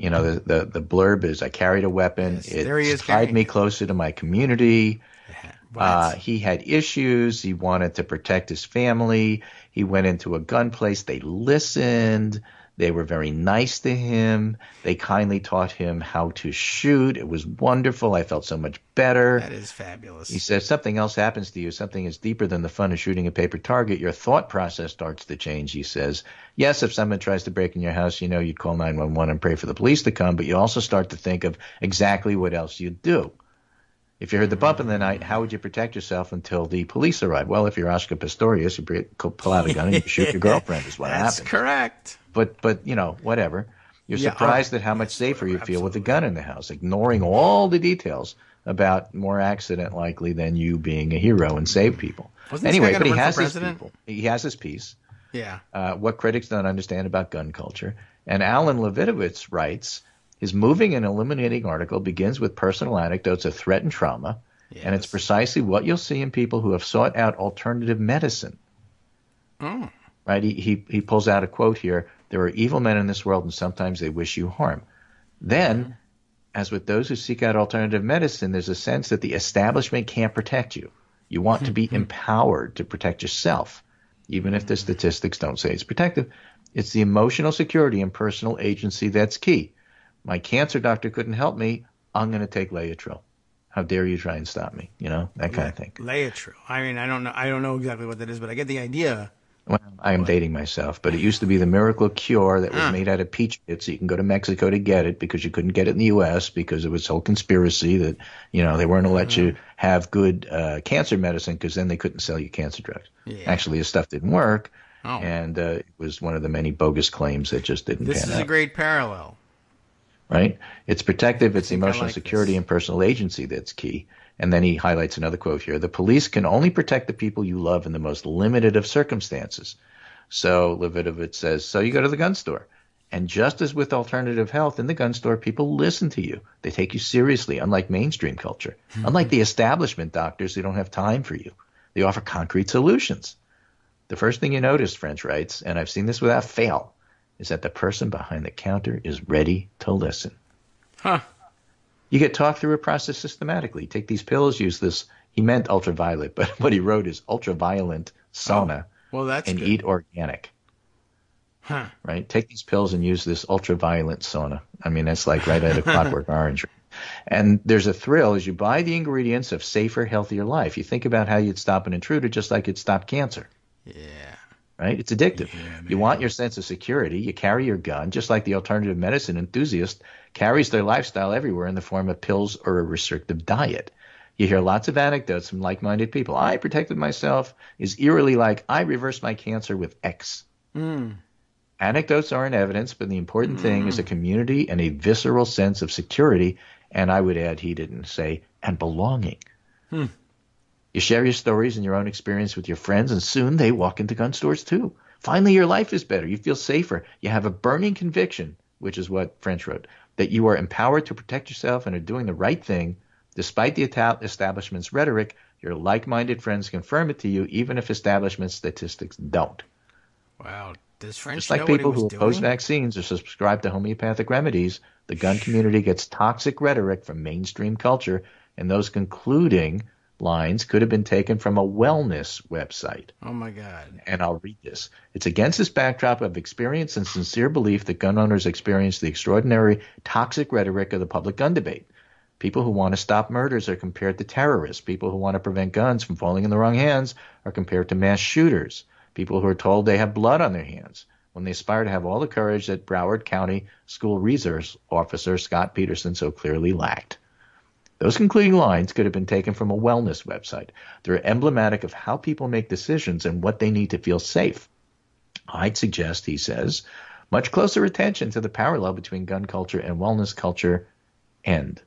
blurb is, I carried a weapon. Yes, it tied me closer to my community. He had issues. He wanted to protect his family. He went into a gun place. They listened. They were very nice to him. They kindly taught him how to shoot. It was wonderful. I felt so much better. That is fabulous. He says, something else happens to you. Something is deeper than the fun of shooting a paper target. Your thought process starts to change, he says. Yes, if someone tries to break in your house, you'd call 911 and pray for the police to come, but you also start to think of exactly what else you'd do. If you heard the bump in the night, how would you protect yourself until the police arrive? Well, if you're Oscar Pistorius, you pull out a gun and you shoot your girlfriend is what happens. That's correct. But whatever. You're surprised at how much safer you feel with a gun in the house, ignoring all the details about more accident likely than you being a hero and save people. Anyway, but he has his people. He has his piece. Yeah. What critics don't understand about gun culture. And Alan Levitovitz writes, his moving and illuminating article begins with personal anecdotes of threat and trauma, and it's precisely what you'll see in people who have sought out alternative medicine. Oh. Right? He pulls out a quote here. There are evil men in this world, and sometimes they wish you harm. Then, as with those who seek out alternative medicine, there's a sense that the establishment can't protect you. You want to be empowered to protect yourself, even if the statistics don't say it's protective. It's the emotional security and personal agency that's key. My cancer doctor couldn't help me. I'm going to take Laetrile. How dare you try and stop me? That kind of thing. Laetrile. I mean, I don't know exactly what that is, but I get the idea. Well, I am dating myself, but it used to be the miracle cure that was made out of peach pits, so you can go to Mexico to get it because you couldn't get it in the U.S. because it was a whole conspiracy that, they weren't going to let you have good cancer medicine because then they couldn't sell you cancer drugs. Yeah. Actually, the stuff didn't work, and it was one of the many bogus claims that just didn't pan out. This is a great parallel. Right? It's protective, it's emotional security and personal agency that's key. And then he highlights another quote here. The police can only protect the people you love in the most limited of circumstances. So Levitovitz says, so you go to the gun store. And just as with alternative health, in the gun store, people listen to you. They take you seriously, unlike mainstream culture. Unlike the establishment doctors, they don't have time for you. They offer concrete solutions. The first thing you notice, French writes, and I've seen this without fail, is that the person behind the counter is ready to listen. Huh. You get talked through a process systematically. Take these pills, use this. He meant ultraviolet, but what he wrote is ultraviolent sauna. Well, that's and good. eat organic. Huh. Right? Take these pills and use this ultraviolet sauna. I mean, that's like right out of Clockwork Orange. And there's a thrill as you buy the ingredients of safer, healthier life. You think about how you'd stop an intruder just like you'd stop cancer. Yeah. Right? It's addictive. Yeah, you want your sense of security. You carry your gun, just like the alternative medicine enthusiast carries their lifestyle everywhere in the form of pills or a restrictive diet. You hear lots of anecdotes from like-minded people. I protected myself is eerily like, I reversed my cancer with X. Anecdotes aren't evidence, but the important thing is a community and a visceral sense of security, and I would add, he didn't say, and belonging. You share your stories and your own experience with your friends, and soon they walk into gun stores too. Finally, your life is better. You feel safer. You have a burning conviction, which is what French wrote, that you are empowered to protect yourself and are doing the right thing. Despite the establishment's rhetoric, your like-minded friends confirm it to you, even if establishment statistics don't. Wow. Does French Just like know what he people was who doing? oppose vaccines or subscribe to homeopathic remedies, the gun community gets toxic rhetoric from mainstream culture, and those concluding lines could have been taken from a wellness website. Oh, my God. And I'll read this. It's against this backdrop of experience and sincere belief that gun owners experience the extraordinary toxic rhetoric of the public gun debate. People who want to stop murders are compared to terrorists. People who want to prevent guns from falling in the wrong hands are compared to mass shooters. People who are told they have blood on their hands when they aspire to have all the courage that Broward County School Resource Officer Scott Peterson so clearly lacked. Those concluding lines could have been taken from a wellness website. They're emblematic of how people make decisions and what they need to feel safe. I'd suggest, he says, much closer attention to the parallel between gun culture and wellness culture. End.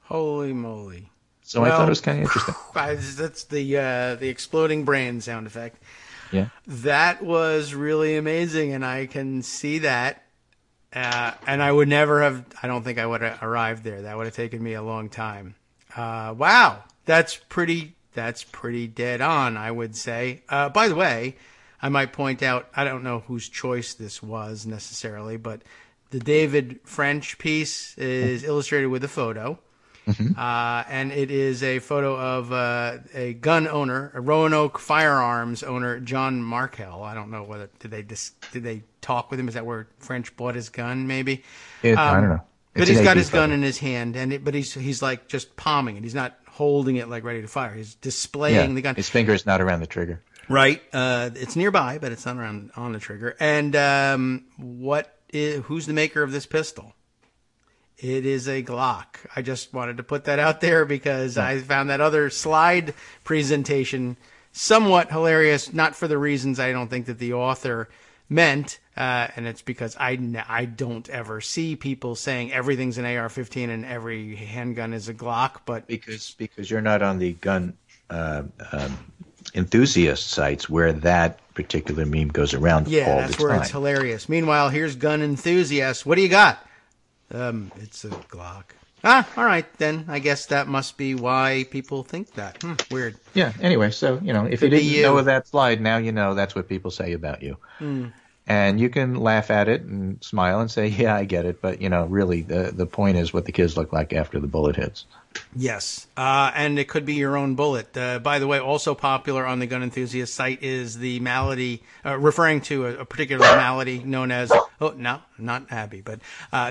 Holy moly. So I thought it was kind of interesting. That's the exploding brain sound effect. Yeah. That was really amazing, and I can see that. And I would never have, I don't think I would have arrived there. That would have taken me a long time. Wow. That's pretty dead on, I would say. By the way, I might point out, I don't know whose choice this was necessarily, but the David French piece is illustrated with a photo. And it is a photo of a gun owner, a Roanoke Firearms owner, John Markell. I don't know whether did they talk with him? Is that where French bought his gun? Maybe. I don't know. But he's got his gun in his hand, but he's like just palming it. He's not holding it like ready to fire. He's displaying the gun. His finger is not around the trigger. Right. It's nearby, but it's not on the trigger. And who's the maker of this pistol? It is a Glock. I just wanted to put that out there because I found that other slide presentation somewhat hilarious, not for the reasons I don't think that the author meant, and it's because I don't ever see people saying everything's an AR-15 and every handgun is a Glock, but because you're not on the gun enthusiast sites where that particular meme goes around all the time. Yeah, that's where it's hilarious. Meanwhile, here's gun enthusiasts. What do you got? It's a Glock. All right, then. I guess that must be why people think that. Weird. Yeah, anyway, so, if you didn't know of that slide, now you know that's what people say about you. And you can laugh at it and smile and say, yeah, I get it. But, really, the point is what the kids look like after the bullet hits. Yes, and it could be your own bullet. By the way, also popular on the gun enthusiast site is the malady, referring to a particular malady known as, not Abby, but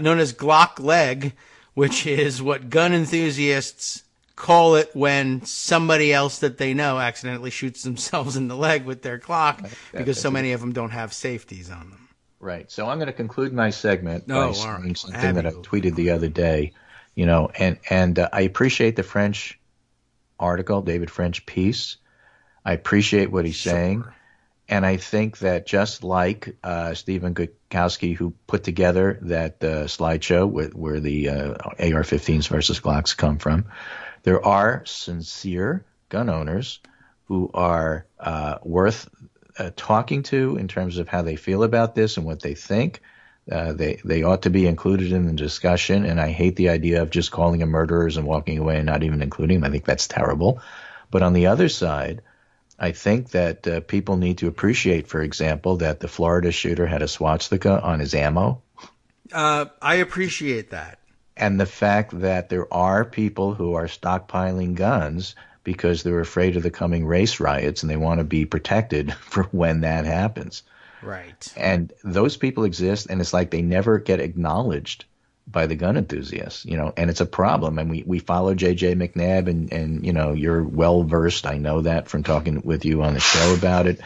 known as Glock leg, which is what gun enthusiasts call it when somebody else that they know accidentally shoots themselves in the leg with their Glock because so many of them don't have safeties on them. Right. So I'm going to conclude my segment by saying something that I tweeted the other day. And I appreciate the French article, David French piece. I appreciate what he's saying. And I think that just like Stephen Gutowski, who put together that slideshow where the AR-15s versus Glocks come from, there are sincere gun owners who are worth talking to in terms of how they feel about this and what they think. They ought to be included in the discussion, and I hate the idea of just calling them murderers and walking away and not even including them. I think that's terrible. But on the other side, I think that people need to appreciate, for example, that the Florida shooter had a swastika on his ammo. I appreciate that. And the fact that there are people who are stockpiling guns because they're afraid of the coming race riots and they want to be protected for when that happens. Right. And those people exist, and it's like they never get acknowledged by the gun enthusiasts, and it's a problem. And we follow J.J. McNabb, and you're well versed. I know that from talking with you on the show about it,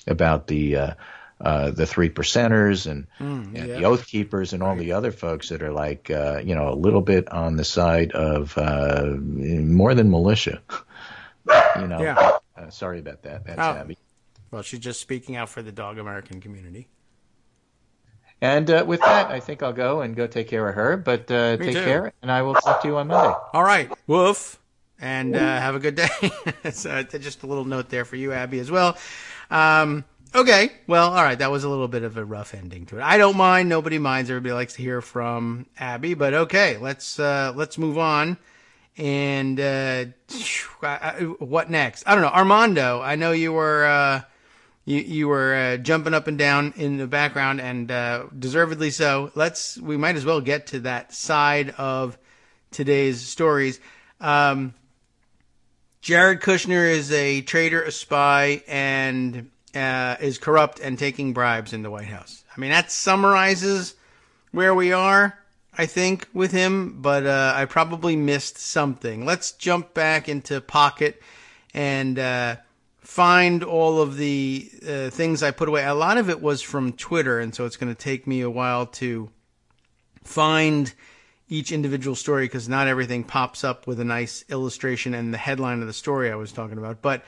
about the 3%ers and the Oath Keepers and all the other folks that are like, a little bit on the side of more than militia. Sorry about that. That's Abby. Well, she's just speaking out for the dog American community. And with that, I think I'll go take care of her. But take care, and I will talk to you on Monday. All right. Woof. And have a good day. So, just a little note there for you, Abby, as well. Okay. Well, all right. That was a little bit of a rough ending to it. I don't mind. Nobody minds. Everybody likes to hear from Abby. But okay, let's move on. And what next? I don't know. Armando, I know you were you were jumping up and down in the background, and deservedly so. We might as well get to that side of today's stories. Jared Kushner is a traitor, a spy, and is corrupt and taking bribes in the White House. I mean, that summarizes where we are, I think, with him, but I probably missed something. Let's jump back into Pocket and find all of the things I put away. A lot of it was from Twitter, and so it's going to take me a while to find each individual story because not everything pops up with a nice illustration and the headline of the story I was talking about. But,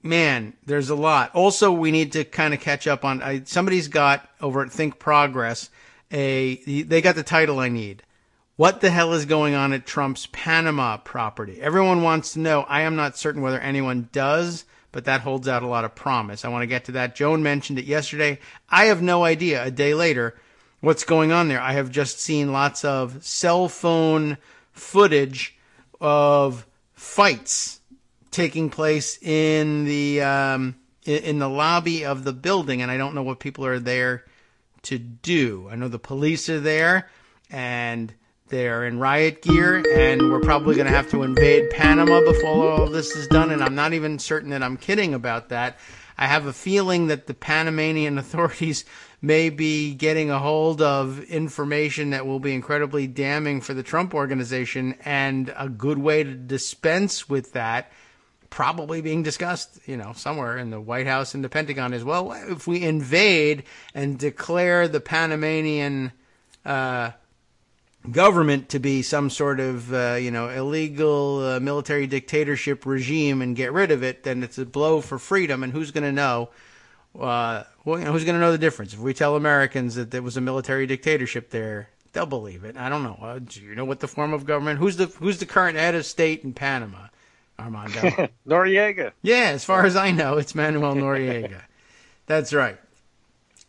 man, there's a lot. Also, we need to kind of catch up on somebody's got over at Think Progress they got the title I need. What the hell is going on at Trump's Panama property? Everyone wants to know. I am not certain whether anyone does, but that holds out a lot of promise. I want to get to that. Joan mentioned it yesterday. I have no idea a day later what's going on there. I have just seen lots of cell phone footage of fights taking place in the lobby of the building, and I don't know what people are there to do. I know the police are there, and they're in riot gear, and we're probably going to have to invade Panama before all of this is done, and I'm not even certain that I'm kidding about that. I have a feeling that the Panamanian authorities may be getting a hold of information that will be incredibly damning for the Trump organization, and a good way to dispense with that probably being discussed, somewhere in the White House and the Pentagon as well. If we invade and declare the Panamanian government to be some sort of, illegal military dictatorship regime and get rid of it, then it's a blow for freedom. And who's going to know? Who's going to know the difference? If we tell Americans that there was a military dictatorship there, they'll believe it. I don't know. Do you know what the form of government? Who's the current head of state in Panama? Armando. Noriega. Yeah, as far as I know, it's Manuel Noriega. That's right.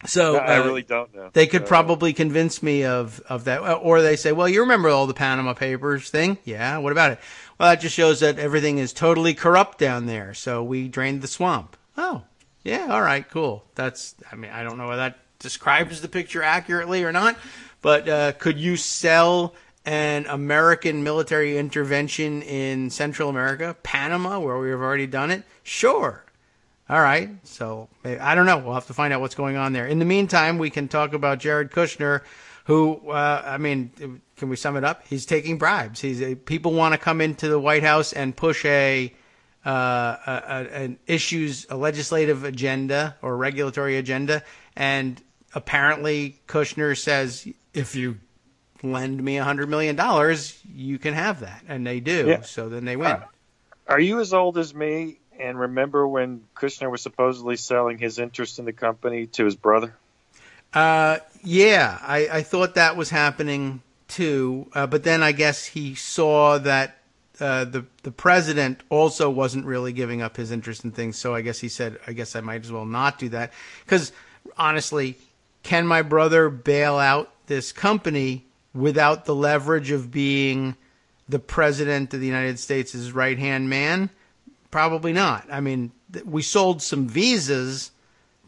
So I really don't know. They could probably convince me of that. Or they say, well, you remember all the Panama Papers thing? Yeah, what about it? Well, that just shows that everything is totally corrupt down there. So we drained the swamp. Oh, yeah, all right, cool. I don't know whether that describes the picture accurately or not, but could you sell an American military intervention in Central America, Panama, where we have already done it? Sure. All right. So I don't know. We'll have to find out what's going on there. In the meantime, we can talk about Jared Kushner, who, can we sum it up? He's taking bribes. People want to come into the White House and push a legislative agenda or regulatory agenda. And apparently Kushner says, if you lend me $100 million, you can have that. And they do. Yeah. So then they win. Are you as old as me and remember when Kushner was supposedly selling his interest in the company to his brother? Yeah, I thought that was happening too. But then I guess he saw that the president also wasn't really giving up his interest in things. So I guess he said, I guess I might as well not do that. Because honestly, can my brother bail out this company without the leverage of being the president of the United States' right-hand man? Probably not. I mean, we sold some visas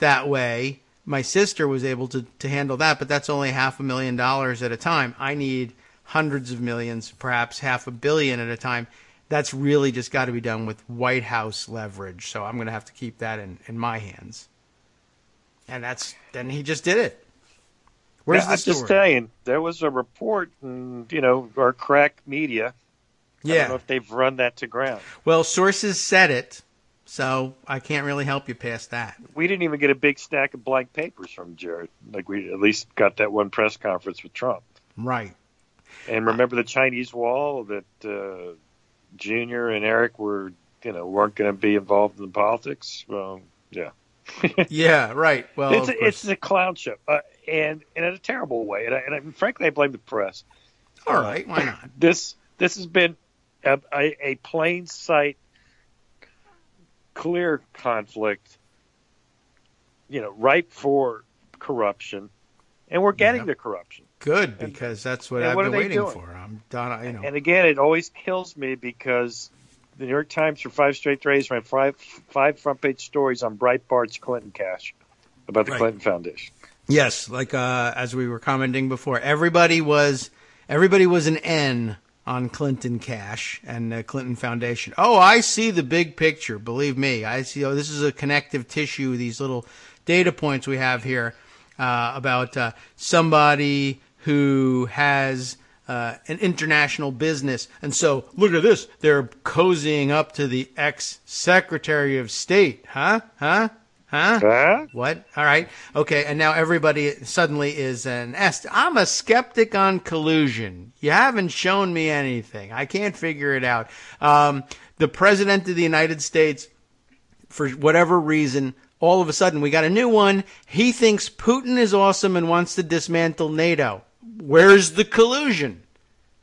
that way. My sister was able to handle that, but that's only $500,000 at a time. I need hundreds of millions, perhaps $500 million at a time. that's really just got to be done with White House leverage. So I'm going to have to keep that in my hands. And then he just did it. Where's the story? I'm just saying, there was a report in, our crack media. Yeah. I don't know if they've run that to ground. Well, sources said it, so I can't really help you past that. We didn't even get a big stack of blank papers from Jared. Like, we at least got that one press conference with Trump. Right. And remember the Chinese wall that Junior and Eric weren't going to be involved in politics? Well, yeah. Yeah, right. Well, it's a clown show, and in a terrible way. And frankly, I blame the press. All right, why not? This has been a plain sight, clear conflict. Ripe for corruption, and we're getting the corruption. Good, because that's what I've been waiting for. I'm done. And again, it always kills me because the New York Times for 5 straight days ran five front page stories on Breitbart's Clinton cash about the Clinton Foundation. Yes, like as we were commenting before, everybody was an N on Clinton cash and the Clinton Foundation. Oh, I see the big picture. Believe me, I see. Oh, this is a connective tissue. These little data points we have here about somebody who has an international business. And so, look at this. They're cozying up to the ex-Secretary of State. Huh? What? All right. Okay, and now everybody suddenly is an S. I'm a skeptic on collusion. You haven't shown me anything. I can't figure it out. The President of the United States, for whatever reason, all of a sudden we got a new one. He thinks Putin is awesome and wants to dismantle NATO. Where's the collusion?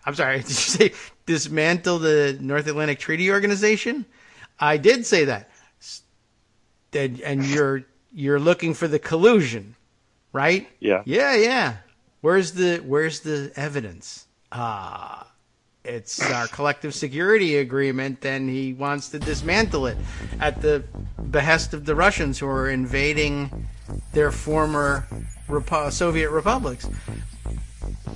I'm sorry, did you say dismantle the North Atlantic Treaty Organization? I did say that. And you're looking for the collusion, right? Yeah. Yeah. Where's the evidence? It's our collective security agreement, and he wants to dismantle it at the behest of the Russians, who are invading their former Soviet republics.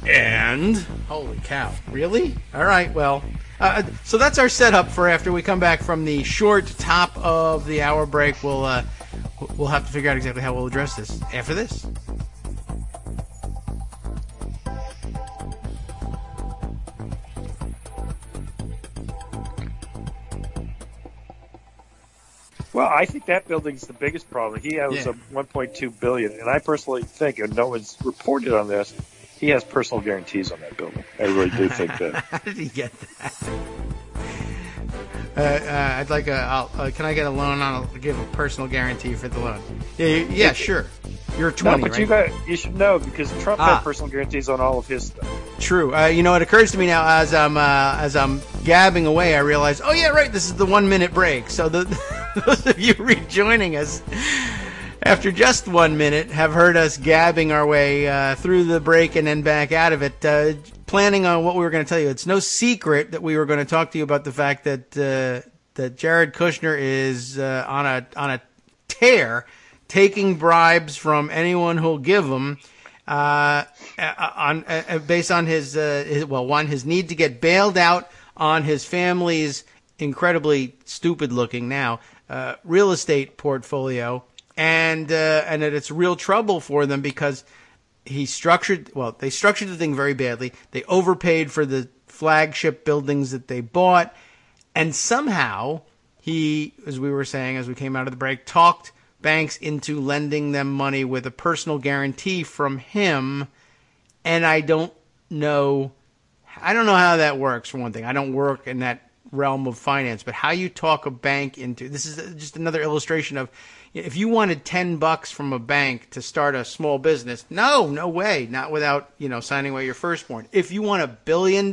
And holy cow, really? All right, well, so that's our setup for after we come back from the short top of the hour break. We'll have to figure out exactly how we'll address this after this. Well, I think that building's the biggest problem. He has a $1.2 billion, and I personally think, and no one's reported on this, he has personal guarantees on that building. I really do think that. How did he get that? I'd like can I get a loan give a personal guarantee for the loan? Yeah, sure. You're 20, no, but right? You should know, because Trump had personal guarantees on all of his stuff. True. It occurs to me now as I'm gabbing away, I realize, oh yeah, right, this is the 1 minute break. So those of you rejoining us after just 1 minute have heard us gabbing our way through the break and then back out of it, planning on what we were going to tell you. It's no secret that we were going to talk to you about the fact that Jared Kushner is on a tear, taking bribes from anyone who'll give them, based on his need to get bailed out on his family's incredibly stupid looking now real estate portfolio, and that it's real trouble for them because they structured the thing very badly. They overpaid for the flagship buildings that they bought, and somehow he, as we were saying as we came out of the break, talked banks into lending them money with a personal guarantee from him. And I don't know how that works, for one thing. I don't work in that realm of finance, but how you talk a bank into this is just another illustration of, if you wanted $10 from a bank to start a small business, no way, not without signing away your firstborn. If you want $1 billion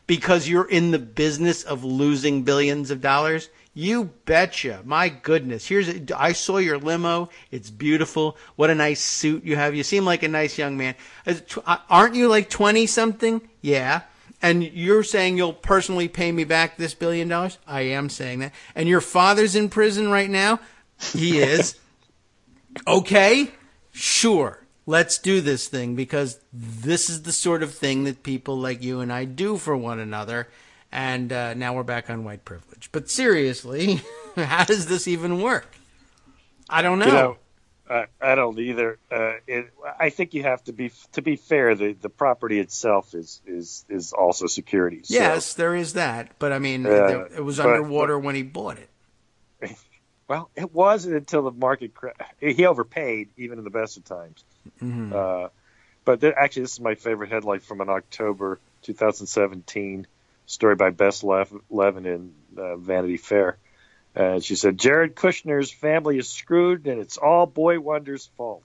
because you're in the business of losing billions of dollars, you betcha. My goodness. I saw your limo. It's beautiful. What a nice suit you have. You seem like a nice young man. Aren't you like 20 something? Yeah. And you're saying you'll personally pay me back this $1 billion? I am saying that. And your father's in prison right now? He is. Okay. Sure. Let's do this thing, because this is the sort of thing that people like you and I do for one another. And now we're back on white privilege. But seriously, how does this even work? I don't know. I don't either. I think you have to be fair. The property itself is also security. So. Yes, there is that. But I mean, it was underwater when he bought it. Well, it wasn't until the market crashed. He overpaid, even in the best of times. Mm-hmm. But actually, this is my favorite headline from an October 2017 story by Bess Levin in Vanity Fair. She said, Jared Kushner's family is screwed, and it's all Boy Wonder's fault.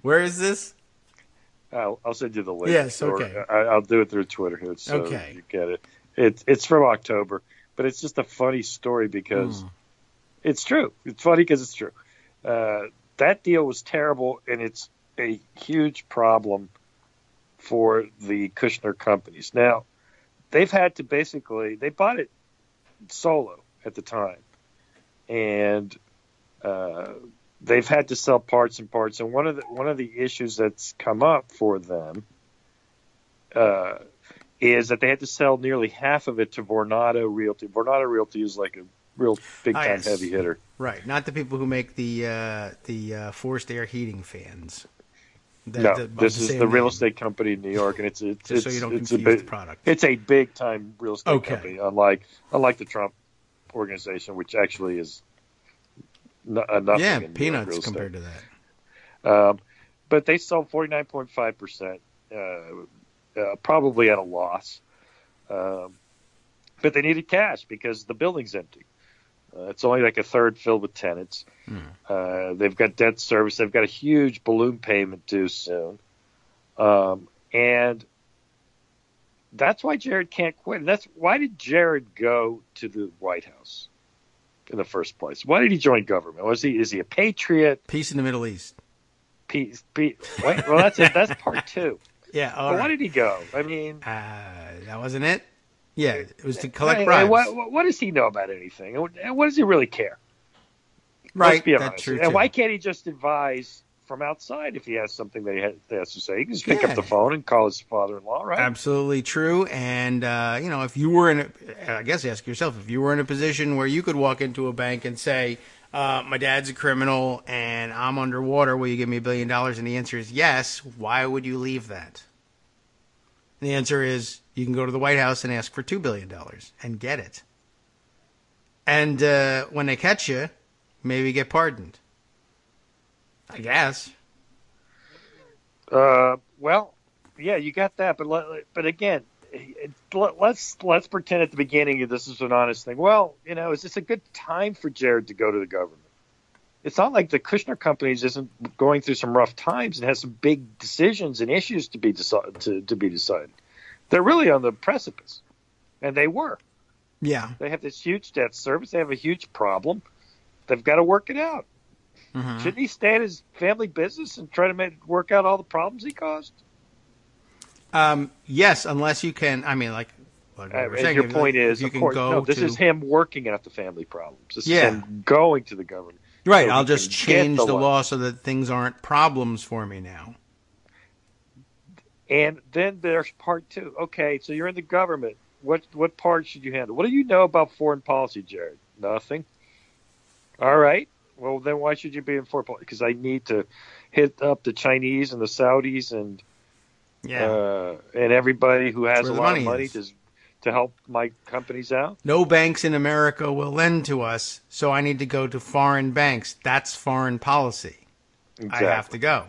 Where is this? I'll send you the link. Yes, okay. I'll do it through Twitter here so okay. You get it. It's from October, but it's just a funny story because it's true. It's funny because it's true. That deal was terrible, and it's a huge problem for the Kushner companies. Now, they've had to they bought it solo at the time, and they've had to sell parts. And one of the issues that's come up for them is that they had to sell nearly half of it to Vornado Realty. Vornado Realty is like a real big time heavy hitter, right? Not the people who make the forced air heating fans. This is the real estate company in New York, and it's so you don't confuse the product. It's a big time real estate company, unlike the Trump organization, which actually is nothing. Yeah, in peanuts real compared to that. But they sold 49.5%, probably at a loss. But they needed cash because the building's empty. It's only like a third filled with tenants. They've got debt service. They've got a huge balloon payment due soon. And that's why Jared can't quit. And why did Jared go to the White House in the first place? Why did he join government? Is he a patriot? Peace in the Middle East. Peace. Wait, well, that's it. That's part two. Yeah. But why did he go? I mean, that wasn't it. Yeah, it was to collect bribes. What does he know about anything? And what does he really care? Right, let's be honest. That's true. And why can't he just advise from outside if he has something that he has to say? He can just pick up the phone and call his father-in-law, right? Absolutely true. And, if you were I guess ask yourself, if you were in a position where you could walk into a bank and say, my dad's a criminal and I'm underwater, will you give me $1 billion? And the answer is yes. Why would you leave that? And the answer is you can go to the White House and ask for $2 billion and get it. And when they catch you, maybe get pardoned. I guess. Well, yeah, you got that, but again, let's pretend at the beginning this is an honest thing. Well, is this a good time for Jared to go to the government? It's not like the Kushner Companies isn't going through some rough times and has some big decisions and issues to be decided. They're really on the precipice, and they were. Yeah, they have this huge debt service. They have a huge problem. They've got to work it out. Mm-hmm. Shouldn't he stay at his family business and try to work out all the problems he caused? Yes, unless you can. I mean, like saying, your point is, of course, no, this is him working out the family problems. This is him going to the government. Right, so I'll just change the law so that things aren't problems for me now. And then there's part two. Okay, so you're in the government. What part should you handle? What do you know about foreign policy, Jared? Nothing. All right. Well, then why should you be in foreign policy? Because I need to hit up the Chinese and the Saudis and everybody who has a lot of money to help my companies out. No banks in America will lend to us, so I need to go to foreign banks. That's foreign policy. Exactly. I have to go.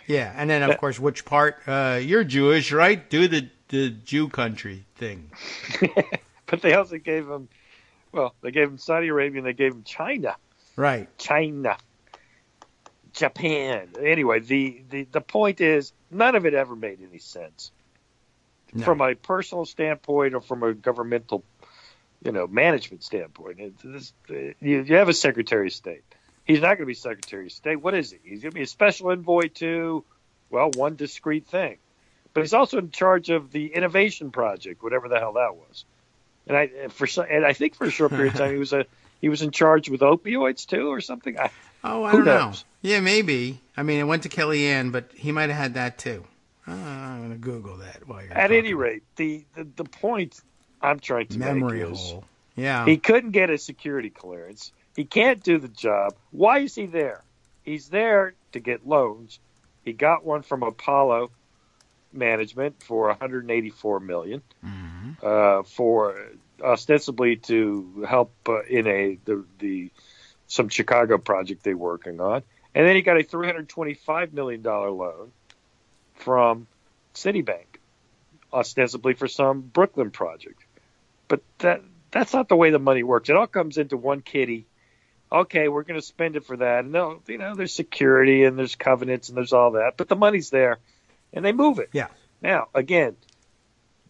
Yeah, and then, of course, which part? You're Jewish, right? Do the Jew country thing. But they also gave him, they gave him Saudi Arabia and they gave him China. Right. China. Japan. Anyway, the point is none of it ever made any sense. No. From a personal standpoint or from a governmental, management standpoint. You have a Secretary of State. He's not going to be Secretary of State. What is he? He's going to be a special envoy to, one discrete thing. But he's also in charge of the innovation project, whatever the hell that was. And I think for a short period of time he was in charge with opioids too, or something. I don't know. Yeah, maybe. I mean, it went to Kellyanne, but he might have had that too. I'm going to Google that while you're At talking. any rate, the point I'm trying to Memory make is hole. Yeah. he couldn't get a security clearance. He can't do the job. Why is he there? He's there to get loans. He got one from Apollo Management for $184 million, for ostensibly to help in some Chicago project they're working on. And then he got a $325 million loan from Citibank, ostensibly for some Brooklyn project. But that's not the way the money works. It all comes into one kitty. Okay, we're going to spend it for that. And there's security and there's covenants and there's all that. But the money's there, and they move it. Yeah. Now, again,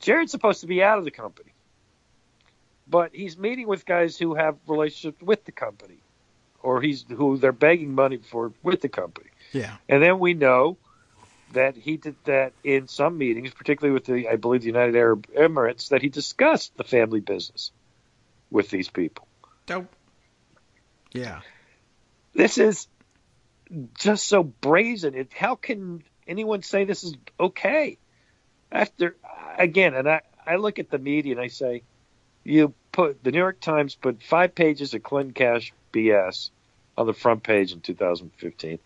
Jared's supposed to be out of the company. But he's meeting with guys who have relationships with the company, or who they're begging money for with the company. Yeah. And then we know that he did that in some meetings, particularly with I believe the United Arab Emirates, that he discussed the family business with these people. Dope. Yeah. This is just so brazen. How can anyone say this is okay? And I look at the media and I say, the New York Times put 5 pages of Clinton Cash BS on the front page in 2015.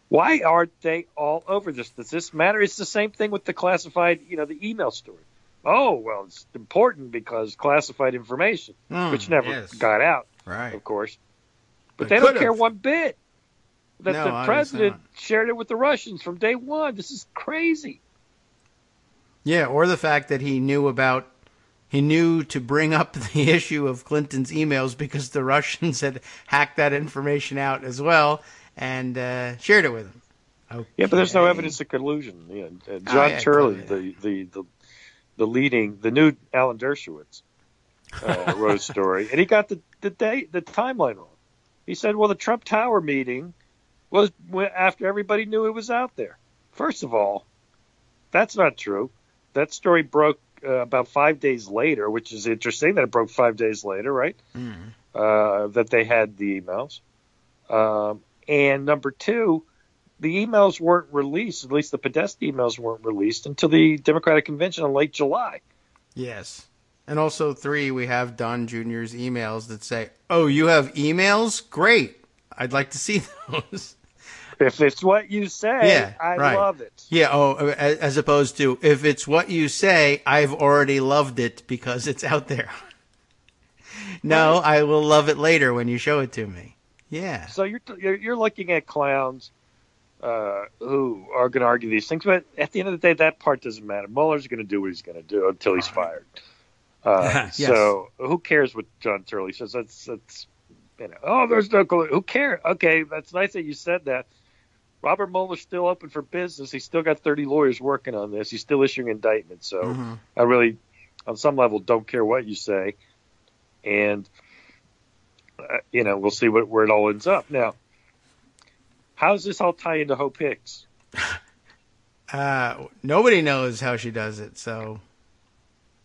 Why aren't they all over this? Does this matter? It's the same thing with the classified, the email story. Oh, well, it's important because classified information, which never got out, right? Of course. But they don't care one bit that No, the president shared it with the Russians from day one. This is crazy. Yeah, or the fact that he knew to bring up the issue of Clinton's emails because the Russians had hacked that information out as well and shared it with him. Okay. Yeah, but there's no evidence of collusion. John Turley, the new Alan Dershowitz, wrote a story, and he got the timeline wrong. He said, well, the Trump Tower meeting was after everybody knew it was out there. First of all, that's not true. That story broke about 5 days later, which is interesting that it broke 5 days later, right? That they had the emails. And number two, the emails weren't released, at least the Podesta emails weren't released until the Democratic Convention in late July. Yes. And also 3, we have Don Jr.'s emails that say, oh, you have emails? Great. I'd like to see those. If it's what you say, I love it. Yeah, as opposed to, if it's what you say, I've already loved it because it's out there. No, right. I will love it later when you show it to me. Yeah. So you're looking at clowns who are going to argue these things, but at the end of the day, that part doesn't matter. Mueller's going to do what he's going to do until he's fired. Yes. So who cares what John Turley says? That's there's no clue. Who cares? Okay, that's nice that you said that. Robert Mueller's still open for business. He's still got 30 lawyers working on this. He's still issuing indictments. So I really, on some level, don't care what you say. And, we'll see where it all ends up. Now, how does this all tie into Hope Hicks? Nobody knows how she does it, so...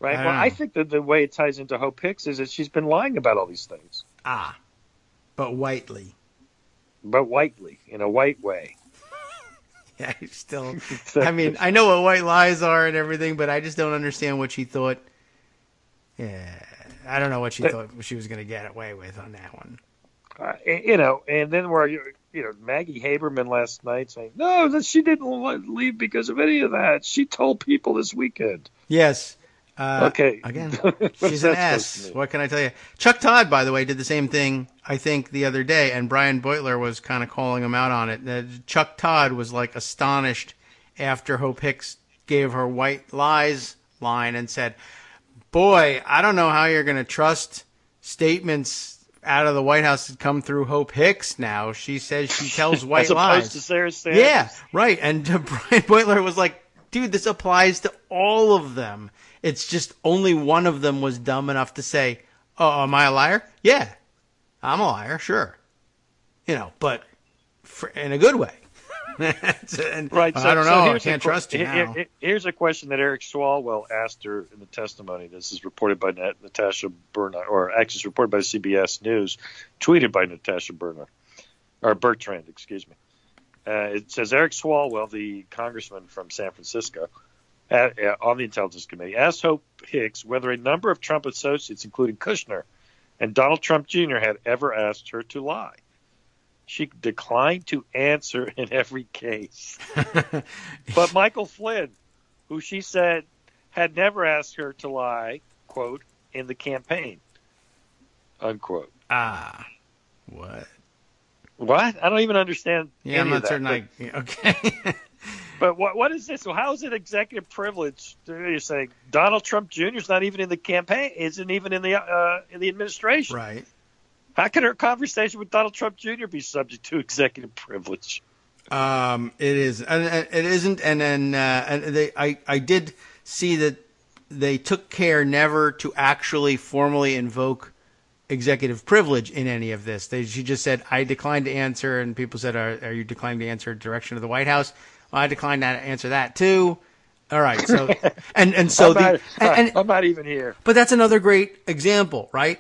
Right. I think that the way it ties into Hope Hicks is that she's been lying about all these things. But whitely. In a white way. Yeah, still. I mean, I know what white lies are and everything, but I just don't understand what she thought. Yeah, I don't know what she thought she was going to get away with on that one. And then Maggie Haberman last night saying, no, that she didn't leave because of any of that. She told people this weekend. Yes. Okay. Again, she's an ass. What can I tell you? Chuck Todd, by the way, did the same thing, I think, the other day, and Brian Beutler was kind of calling him out on it. Chuck Todd was like astonished after Hope Hicks gave her white lies line and said, boy, I don't know how you're going to trust statements out of the White House that come through Hope Hicks now. She says she tells white lies. As opposed to Sarah Sanders. Yeah, right. And Brian Beutler was like, dude, this applies to all of them. It's just only one of them was dumb enough to say, oh, am I a liar? Yeah, I'm a liar, sure. But in a good way. Right. So, I don't know. I can't trust you now. Here's a question that Eric Swalwell asked her in the testimony. This is reported by Natasha Bernard, or actually it's reported by CBS News, tweeted by Natasha Bernard, or Bertrand, excuse me. It says Eric Swalwell, the congressman from San Francisco, on the Intelligence Committee, asked Hope Hicks whether a number of Trump associates, including Kushner and Donald Trump Jr., had ever asked her to lie. She declined to answer in every case. But Michael Flynn, who she said had never asked her to lie, quote, in the campaign, unquote. What? What? I don't even understand. Yeah, I'm not certain. Okay. But what is this? So how is it executive privilege? You're saying Donald Trump Jr. is not even in the campaign, isn't even in the administration. Right. How can her conversation with Donald Trump Jr. be subject to executive privilege? It is, and it isn't. And then I did see that they took care never to actually formally invoke executive privilege in any of this. She just said, "I declined to answer," and people said, "Are you declining to answer direction of the White House?" Well, I declined to answer that too. All right, so and so I'm not even here. But that's another great example, right?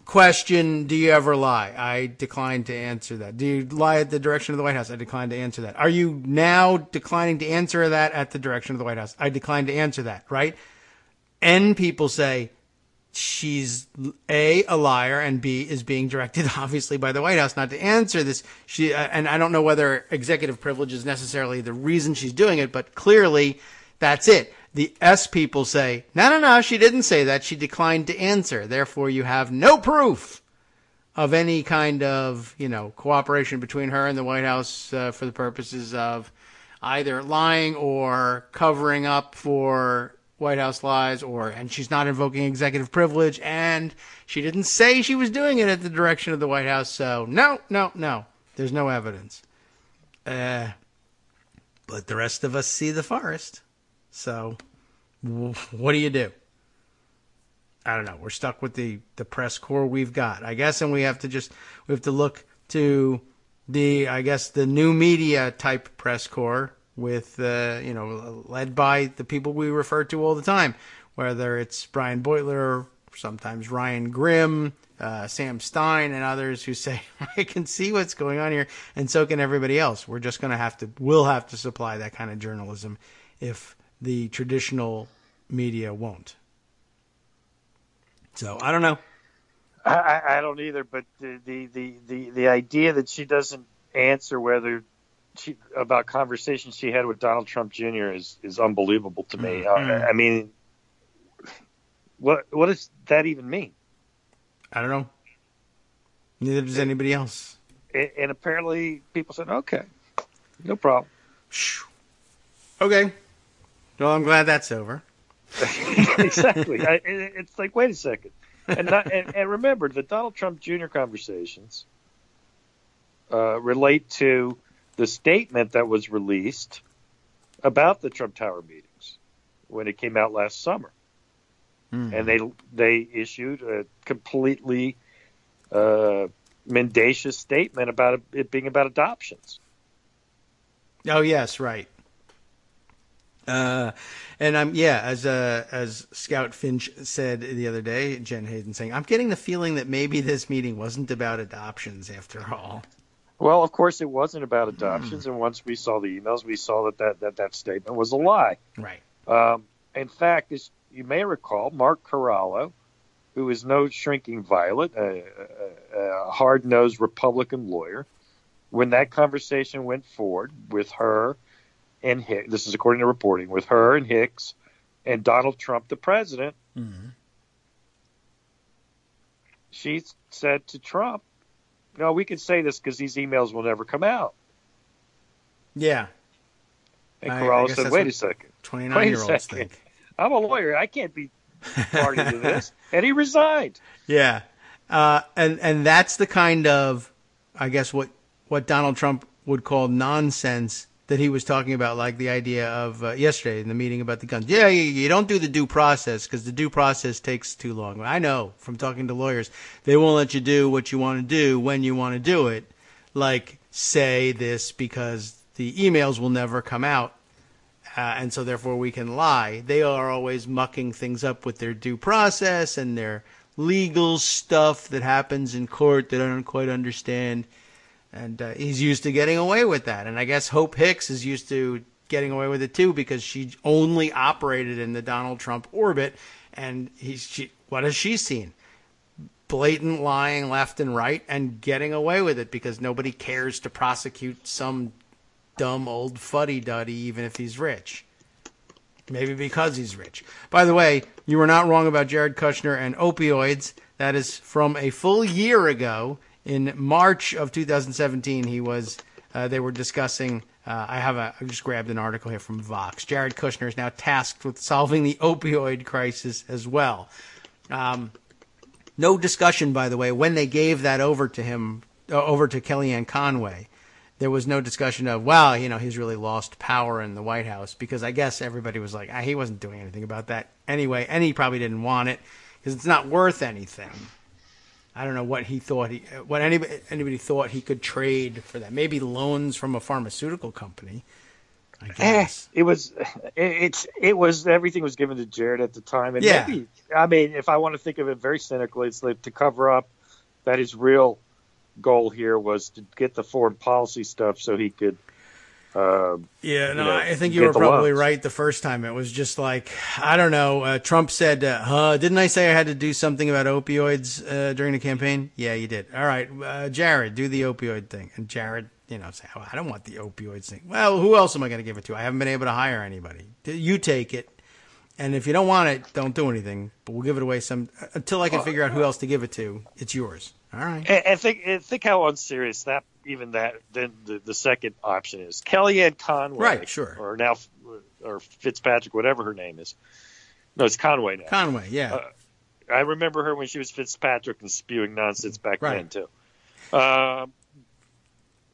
Question, do you ever lie? I decline to answer that. Do you lie at the direction of the White House? I decline to answer that. Are you now declining to answer that at the direction of the White House? I decline to answer that, right? And people say she's A, a liar, and B, is being directed, obviously, by the White House not to answer this. And I don't know whether executive privilege is necessarily the reason she's doing it, but clearly that's it. The S people say, no, she didn't say that. She declined to answer. Therefore, you have no proof of any kind of, cooperation between her and the White House for the purposes of either lying or covering up for White House lies, and she's not invoking executive privilege, and she didn't say she was doing it at the direction of the White House. So, no. There's no evidence. But the rest of us see the forest. So, what do you do? I don't know. We're stuck with the press corps we've got, I guess, and we have to look to the new media type press corps with led by the people we refer to all the time, whether it's Brian Beutler, sometimes Ryan Grimm, Sam Stein, and others who say, I can see what's going on here, and so can everybody else. We're just we'll have to supply that kind of journalism if the traditional media won't. So I don't know. I don't either. But the idea that she doesn't answer about conversations she had with Donald Trump Jr. is unbelievable to me. I mean, what does that even mean? I don't know. Neither does anybody else. And apparently, people said, "Okay, no problem." Okay. Well, I'm glad that's over. Exactly. It's like, wait a second. And remember, the Donald Trump Jr. conversations relate to the statement that was released about the Trump Tower meetings when it came out last summer. And they issued a completely mendacious statement about it being about adoptions. Oh, yes, right. And as Scout Finch said the other day, Jen Hayden saying, I'm getting the feeling that maybe this meeting wasn't about adoptions after all. Well, of course it wasn't about adoptions, and once we saw the emails, we saw that statement was a lie. Right. In fact, as you may recall, Mark Corallo, who is no shrinking violet, a hard-nosed Republican lawyer, when that conversation went forward with her and Hicks, this is according to reporting, with her and Hicks and Donald Trump, the president, she said to Trump, no, we can say this because these emails will never come out. Yeah. And Corrallo said, wait a second. 29-year-olds think. I'm a lawyer. I can't be party to this. And he resigned. Yeah. And that's the kind of, I guess, what Donald Trump would call nonsense that he was talking about, like the idea of yesterday in the meeting about the guns. Yeah, you don't do the due process because the due process takes too long. I know from talking to lawyers, they won't let you do what you want to do when you want to do it. Like, say this because the emails will never come out, and so therefore we can lie. They are always mucking things up with their due process and their legal stuff that happens in court that I don't quite understand. And he's used to getting away with that. And I guess Hope Hicks is used to getting away with it too, because she only operated in the Donald Trump orbit. And what has she seen? Blatant lying left and right and getting away with it because nobody cares to prosecute some dumb old fuddy-duddy even if he's rich. Maybe because he's rich. By the way, you were not wrong about Jared Kushner and opioids. That is from a full year ago. In March of 2017, they were discussing, I just grabbed an article here from Vox. Jared Kushner is now tasked with solving the opioid crisis as well. No discussion, by the way, when they gave that over to him, over to Kellyanne Conway. There was no discussion of, well, he's really lost power in the White House, because I guess everybody was like, he wasn't doing anything about that anyway, and he probably didn't want it because it's not worth anything. I don't know what he thought anybody thought he could trade for that. Maybe loans from a pharmaceutical company. I guess it was everything was given to Jared at the time, and maybe, if I want to think of it very cynically, it's like to cover up that his real goal here was to get the foreign policy stuff so he could. I think you were probably right the first time. It was just like, I don't know. Trump said, didn't I say I had to do something about opioids during the campaign? Yeah, you did. All right, Jared, do the opioid thing. And Jared, say, I don't want the opioids thing. Well, who else am I going to give it to? I haven't been able to hire anybody. You take it. And if you don't want it, don't do anything. But we'll give it away until I can figure out who else to give it to. It's yours. All right. And think how unserious then the second option is. Kellyanne Conway, right? Sure. Or Fitzpatrick, whatever her name is. No, it's Conway now. Conway, yeah. I remember her when she was Fitzpatrick and spewing nonsense back then too.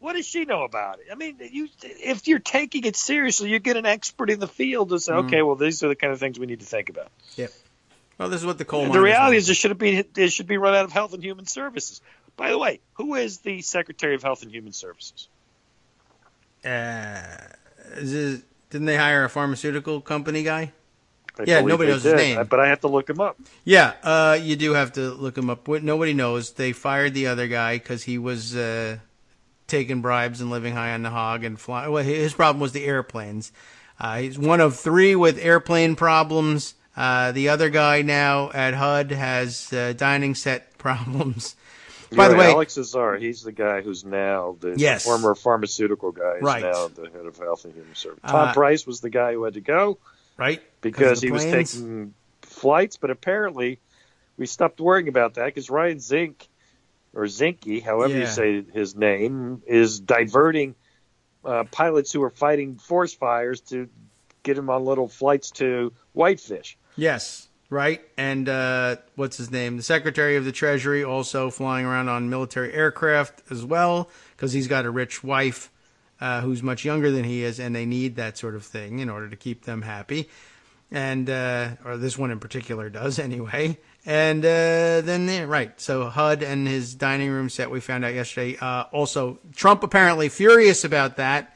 What does she know about it? I mean, if you're taking it seriously, you get an expert in the field to say, okay, well, these are the kind of things we need to think about. Yep. Well, this is what the coal miners The reality is it should be run out of Health and Human Services. By the way, who is the Secretary of Health and Human Services? Didn't they hire a pharmaceutical company guy? Nobody knows his name. But I have to look him up. Yeah, you do have to look him up. Nobody knows. They fired the other guy because he was taking bribes and living high on the hog and flying. Well, his problem was the airplanes. He's one of three with airplane problems. The other guy now at HUD has dining set problems. By the way, Alex Azar, he's the guy who's now the former pharmaceutical guy, is now the head of Health and Human Services. Tom Price was the guy who had to go, right? Because he was taking flights, but apparently we stopped worrying about that because Ryan Zink, or Zinke, however you say his name, is diverting pilots who are fighting forest fires to get them on little flights to Whitefish. Yes. Right, and what's his name? The Secretary of the Treasury also flying around on military aircraft as well, because he's got a rich wife who's much younger than he is, and they need that sort of thing in order to keep them happy. And or this one in particular does anyway. And so HUD and his dining room set, we found out yesterday. Also, Trump apparently furious about that,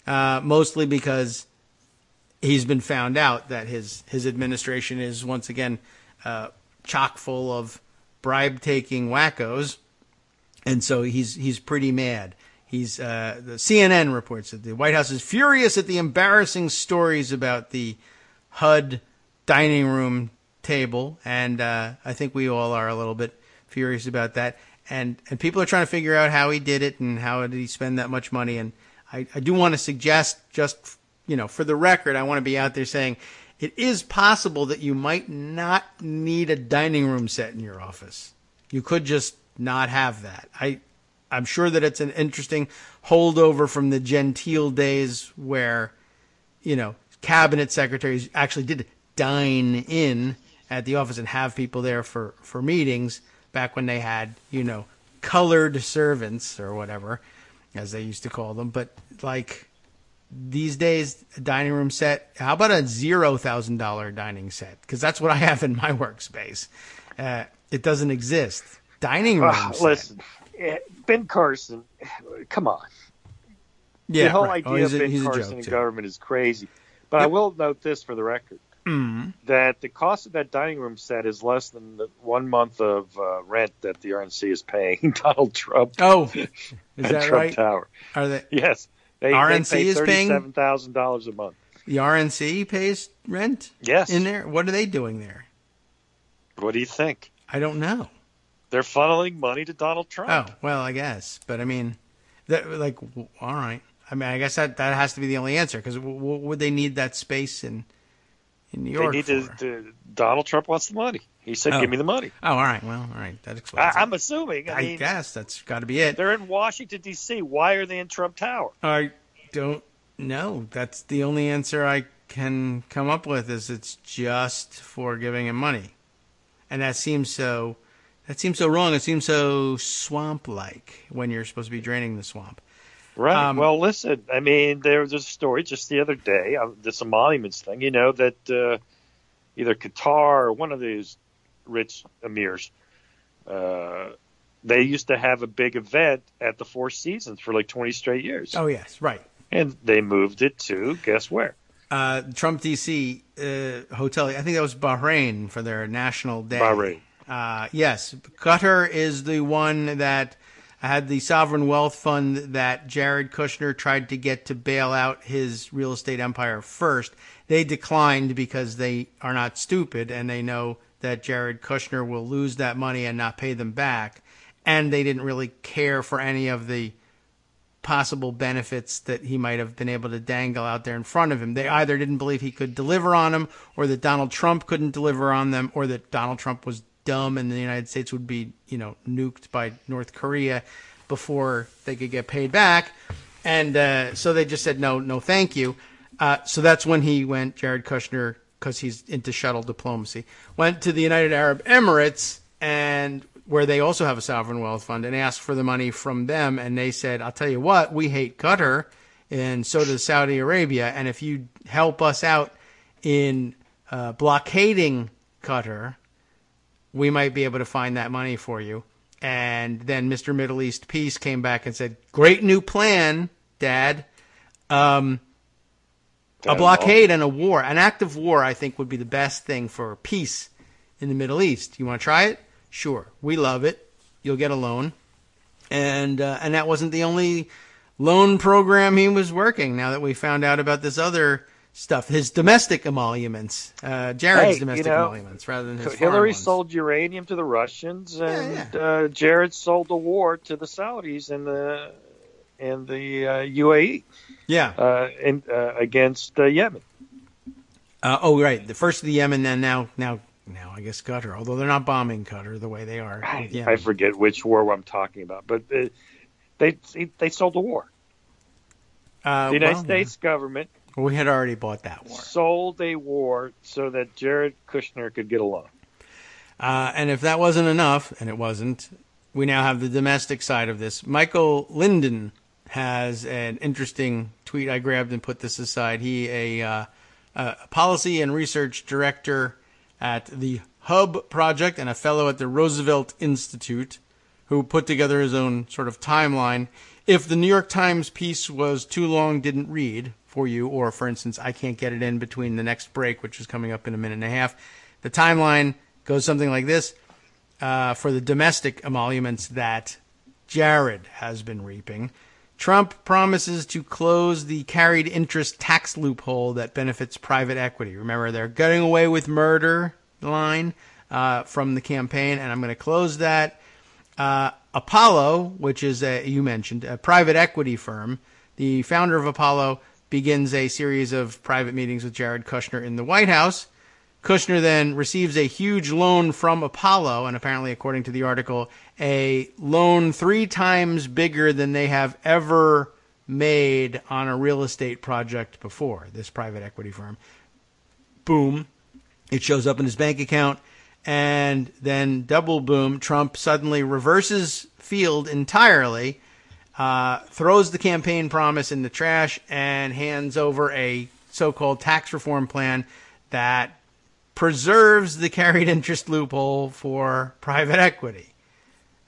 mostly because he's been found out that his administration is once again chock full of bribe-taking wackos, and so he's pretty mad. The CNN reports that the White House is furious at the embarrassing stories about the HUD dining room table, and I think we all are a little bit furious about that. And people are trying to figure out how he did it and how did he spend that much money. And I do want to suggest, just for the record, I want to be out there saying it is possible that you might not need a dining room set in your office. You could just not have that. I'm sure that it's an interesting holdover from the genteel days where, cabinet secretaries actually did dine in at the office and have people there for meetings back when they had, colored servants or whatever, as they used to call them. But these days, a dining room set, how about a $0,000 dining set? Because that's what I have in my workspace. It doesn't exist. Dining room set. Listen, Ben Carson, come on. Yeah, the whole idea of Ben Carson in government is crazy. But I will note this for the record. that the cost of that dining room set is less than the 1 month of rent that the RNC is paying Donald Trump. Oh, is at that Trump right? Tower. Are they? Yes, RNC they pay is paying $37,000 a month. The RNC pays rent. Yes, in there. What are they doing there? What do you think? I don't know. They're funneling money to Donald Trump. Oh, well, I guess, but I mean, all right. I mean, I guess that has to be the only answer, because would they need that space in New York? They need Donald Trump wants the money. He said, "Give me the money." Oh, all right. Well, all right. That explains. I'm assuming. I mean, guess that's got to be it. They're in Washington D.C. Why are they in Trump Tower? I don't know. That's the only answer I can come up with. Is it's just for giving him money, and that seems so wrong. It seems so swamp-like when you're supposed to be draining the swamp. Right. Well, listen, I mean, there was a story just the other day, this emoluments thing, that either Qatar or one of these rich emirs, they used to have a big event at the Four Seasons for like 20 straight years. Oh, yes, right. And they moved it to, guess where? Trump D.C. Hotel. I think that was Bahrain for their national day. Bahrain. Yes. Qatar is the one that had the sovereign wealth fund that Jared Kushner tried to get to bail out his real estate empire first. They declined because they are not stupid, and they know that Jared Kushner will lose that money and not pay them back. And they didn't really care for any of the possible benefits that he might have been able to dangle out there in front of him. They either didn't believe he could deliver on them, or that Donald Trump couldn't deliver on them, or that Donald Trump was dumb and the United States would be, nuked by North Korea before they could get paid back. And so they just said, no, thank you. So that's when he went, Jared Kushner, because he's into shuttle diplomacy, went to the United Arab Emirates, and where they also have a sovereign wealth fund, and asked for the money from them. And they said, I'll tell you what, we hate Qatar, and so does Saudi Arabia. And if you help us out in blockading Qatar, we might be able to find that money for you. And then Mr. Middle East Peace came back and said, great new plan, Dad. A blockade and a war, an act of war, I think would be the best thing for peace in the Middle East. You want to try it? Sure. We love it. You'll get a loan. And that wasn't the only loan program he was working. Now that we found out about this other stuff, his domestic emoluments, Jared's domestic emoluments, rather than his Hillary ones. sold uranium to the Russians, and Jared sold the war to the Saudis and the UAE. Yeah, against Yemen. Right. The first of the Yemen, then now I guess Qatar. Although they're not bombing Qatar the way they are. I forget which war I'm talking about, but they sold the war. The United States government. Well, we had already bought that war. Sold a war so that Jared Kushner could get a loan. And if that wasn't enough, and it wasn't, we now have the domestic side of this. Michael Linden has an interesting tweet. I grabbed and put this aside. He, a policy and research director at the Hub Project and a fellow at the Roosevelt Institute, who put together his own sort of timeline. If the New York Times piece was too long, didn't read for you, or, for instance, I can't get it in between the next break, which is coming up in a minute and a half, the timeline goes something like this. For the domestic emoluments that Jared has been reaping, Trump promises to close the carried interest tax loophole that benefits private equity. Remember, they're getting away with murder line from the campaign, and I'm going to close that. Apollo, which is, you mentioned, a private equity firm, the founder of Apollo begins a series of private meetings with Jared Kushner in the White House. Kushner then receives a huge loan from Apollo, and apparently, according to the article, a loan 3 times bigger than they have ever made on a real estate project before, this private equity firm. Boom. It shows up in his bank account, and then double boom, Trump suddenly reverses field entirely, throws the campaign promise in the trash, and hands over a so-called tax reform plan that preserves the carried interest loophole for private equity.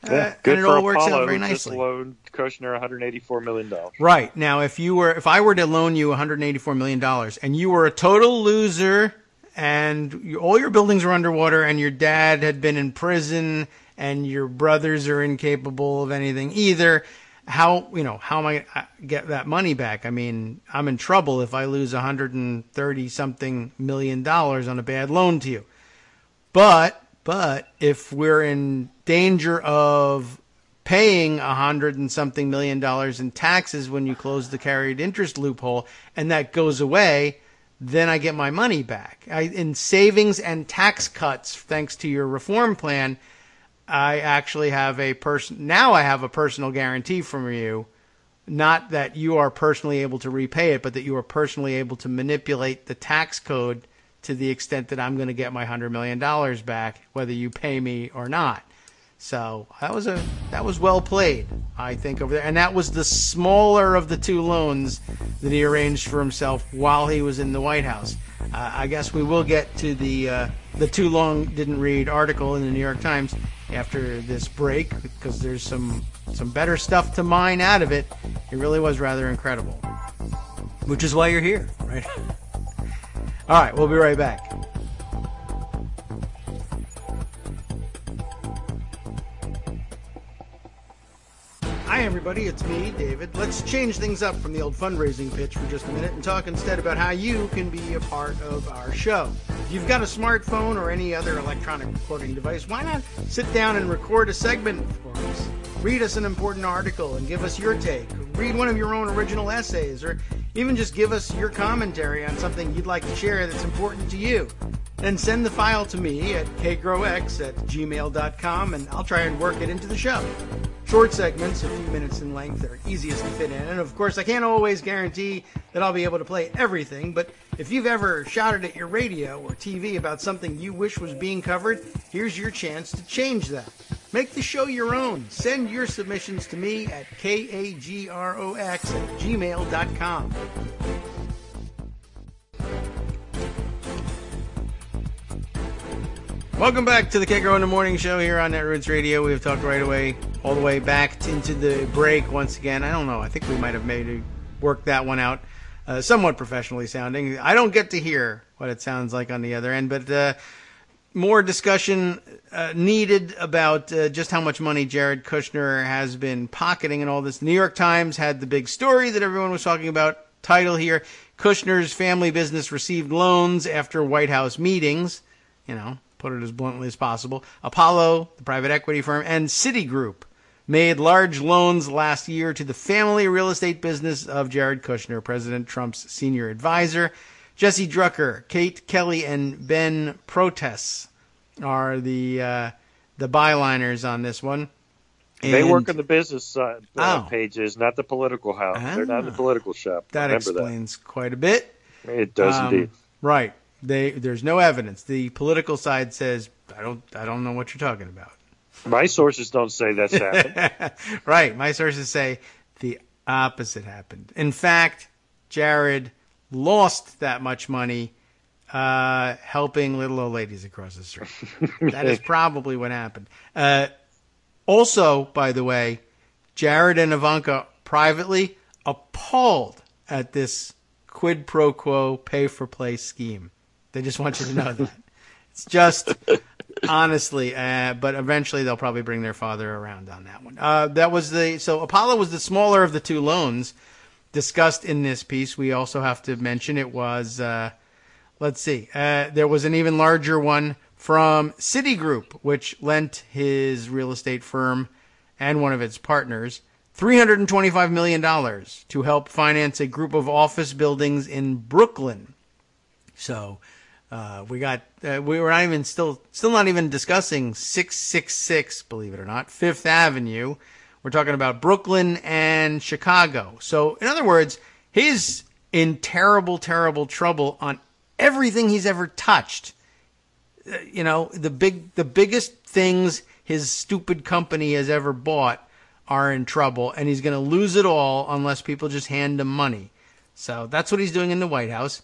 Good and it for all works Apollo, out very who just nicely. loaned Kushner $184 million. Right. Now, if I were to loan you $184 million and you were a total loser and all your buildings are underwater, and your dad had been in prison, and your brothers are incapable of anything either. How am I going to get that money back? I mean, I'm in trouble if I lose $130-something million on a bad loan to you. But if we're in danger of paying $100-something million in taxes when you close the carried interest loophole, and that goes away, then I get my money back. In savings and tax cuts, thanks to your reform plan, I actually have now I have a personal guarantee from you, not that you are personally able to repay it, but that you are personally able to manipulate the tax code to the extent that I'm going to get my $100 million back, whether you pay me or not. So that was well played, I think, over there. And that was the smaller of the two loans that he arranged for himself while he was in the White House. I guess we will get to the too long didn't read article in the New York Times after this break, because there's some better stuff to mine out of it. It really was rather incredible, which is why you're here, right? All right, we'll be right back. Hi, everybody. It's me, David. Let's change things up from the old fundraising pitch for just a minute and talk instead about how you can be a part of our show. If you've got a smartphone or any other electronic recording device, why not sit down and record a segment for us? Read us an important article and give us your take. Read one of your own original essays, or even just give us your commentary on something you'd like to share that's important to you. And send the file to me at kagrox@gmail.com, and I'll try and work it into the show. Short segments, a few minutes in length, are easiest to fit in. And of course, I can't always guarantee that I'll be able to play everything, but if you've ever shouted at your radio or TV about something you wish was being covered, here's your chance to change that. Make the show your own. Send your submissions to me at kagrox@gmail.com. Welcome back to the Kagro in the Morning Show here on Netroots Radio. We have talked all the way back into the break once again. I don't know. I think we might have worked that one out somewhat professionally sounding. I don't get to hear what it sounds like on the other end, but more discussion needed about just how much money Jared Kushner has been pocketing and all this. The New York Times had the big story that everyone was talking about. Title here, Kushner's family business received loans after White House meetings. Put it as bluntly as possible. Apollo, the private equity firm, and Citigroup made large loans last year to the family real estate business of Jared Kushner, President Trump's senior advisor. Jesse Drucker, Kate Kelly, and Ben Protess are the byliners on this one. They work on the business pages, not the political house. They're not in the political shop. That explains quite a bit. It does indeed. Right. There's no evidence. The political side says, I don't know what you're talking about. My sources don't say that's happened. Right. My sources say the opposite happened. In fact, Jared lost that much money helping little old ladies across the street. That is probably what happened. Also, by the way, Jared and Ivanka privately appalled at this quid pro quo pay-for-play scheme. They just want you to know that. It's just, honestly, but eventually they'll probably bring their father around on that one. So Apollo was the smaller of the two loans discussed in this piece. We also have to mention it was, there was an even larger one from Citigroup, which lent his real estate firm and one of its partners $325 million to help finance a group of office buildings in Brooklyn. So we were not even still not even discussing 666, believe it or not, Fifth Avenue. We're talking about Brooklyn and Chicago. So in other words, he's in terrible, terrible trouble on everything he's ever touched. The biggest things his stupid company has ever bought are in trouble, and he's going to lose it all unless people just hand him money. So that's what he's doing in the White House.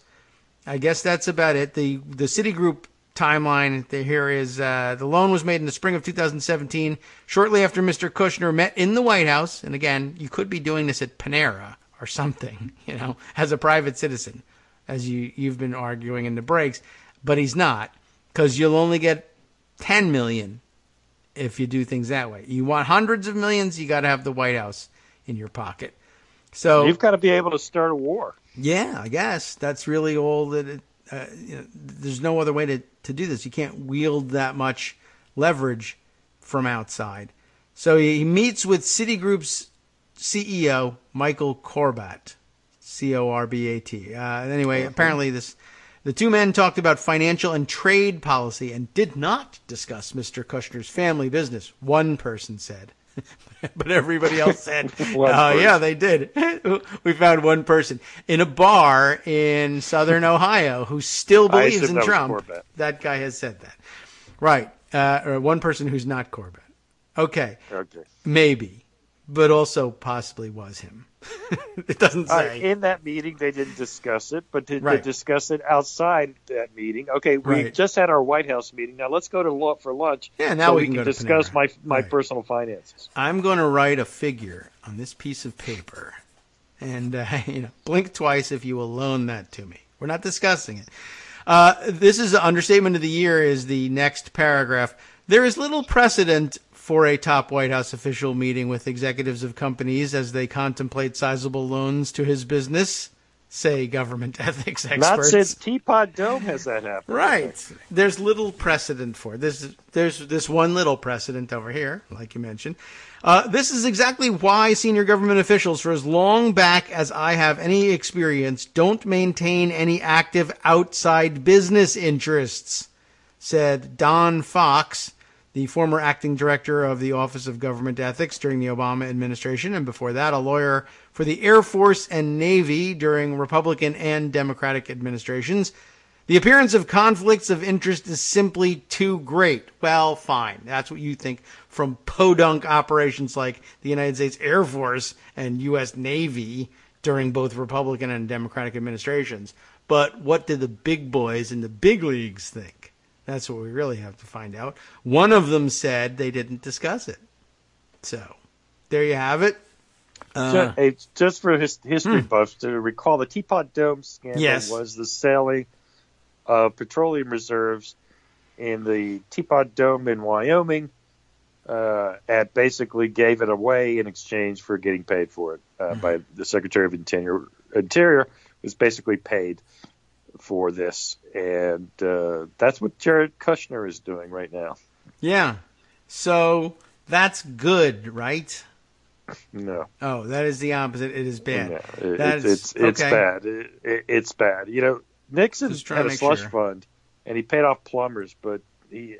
I guess that's about it. The Citigroup timeline here is the loan was made in the spring of 2017, shortly after Mr. Kushner met in the White House. And again, you could be doing this at Panera or something, as a private citizen, as you've been arguing in the breaks. but he's not, because you'll only get 10 million if you do things that way. You want hundreds of millions, you got to have the White House in your pocket. So you've got to be able to start a war. Yeah, I guess that's really all that it, there's no other way to do this. You can't wield that much leverage from outside. So he meets with Citigroup's CEO, Michael Corbat, C-O-R-B-A-T. Anyway, apparently the two men talked about financial and trade policy and did not discuss Mr. Kushner's family business, one person said. But everybody else said, yeah, they did. We found one person in a bar in southern Ohio who still believes in Trump. That guy has said that. Right. Or one person who's not Corbett. Okay. Maybe. But also possibly was him. It doesn't say. In that meeting, they didn't discuss it, but did they discuss it outside that meeting? Okay, we just had our White House meeting. Now let's go for lunch. Yeah, now so we can go discuss my personal finances. I'm going to write a figure on this piece of paper, and blink twice if you will loan that to me. We're not discussing it. This is the understatement of the year. Is the next paragraph. There is little precedent for a top White House official meeting with executives of companies as they contemplate sizable loans to his business, say government ethics experts. Not since Teapot Dome has that happened. Right. There's little precedent for it. There's this one little precedent over here, like you mentioned. This is exactly why senior government officials, for as long back as I have any experience, don't maintain any active outside business interests, said Don Fox, the former acting director of the Office of Government Ethics during the Obama administration, and before that, a lawyer for the Air Force and Navy during Republican and Democratic administrations. The appearance of conflicts of interest is simply too great. Well, fine. That's what you think from podunk operations like the United States Air Force and U.S. Navy during both Republican and Democratic administrations. But what did the big boys in the big leagues think? That's what we really have to find out. One of them said they didn't discuss it. So, there you have it. Just for history buffs, to recall, the Teapot Dome scandal was the selling of petroleum reserves in the Teapot Dome in Wyoming, and basically gave it away in exchange for getting paid for it by the Secretary of Interior was basically paid for this, and that's what Jared Kushner is doing right now. Yeah. So that's good, right? No. Oh, that is the opposite. It is bad. No, it's bad. It's bad. Nixon had a slush fund, and he paid off plumbers, but as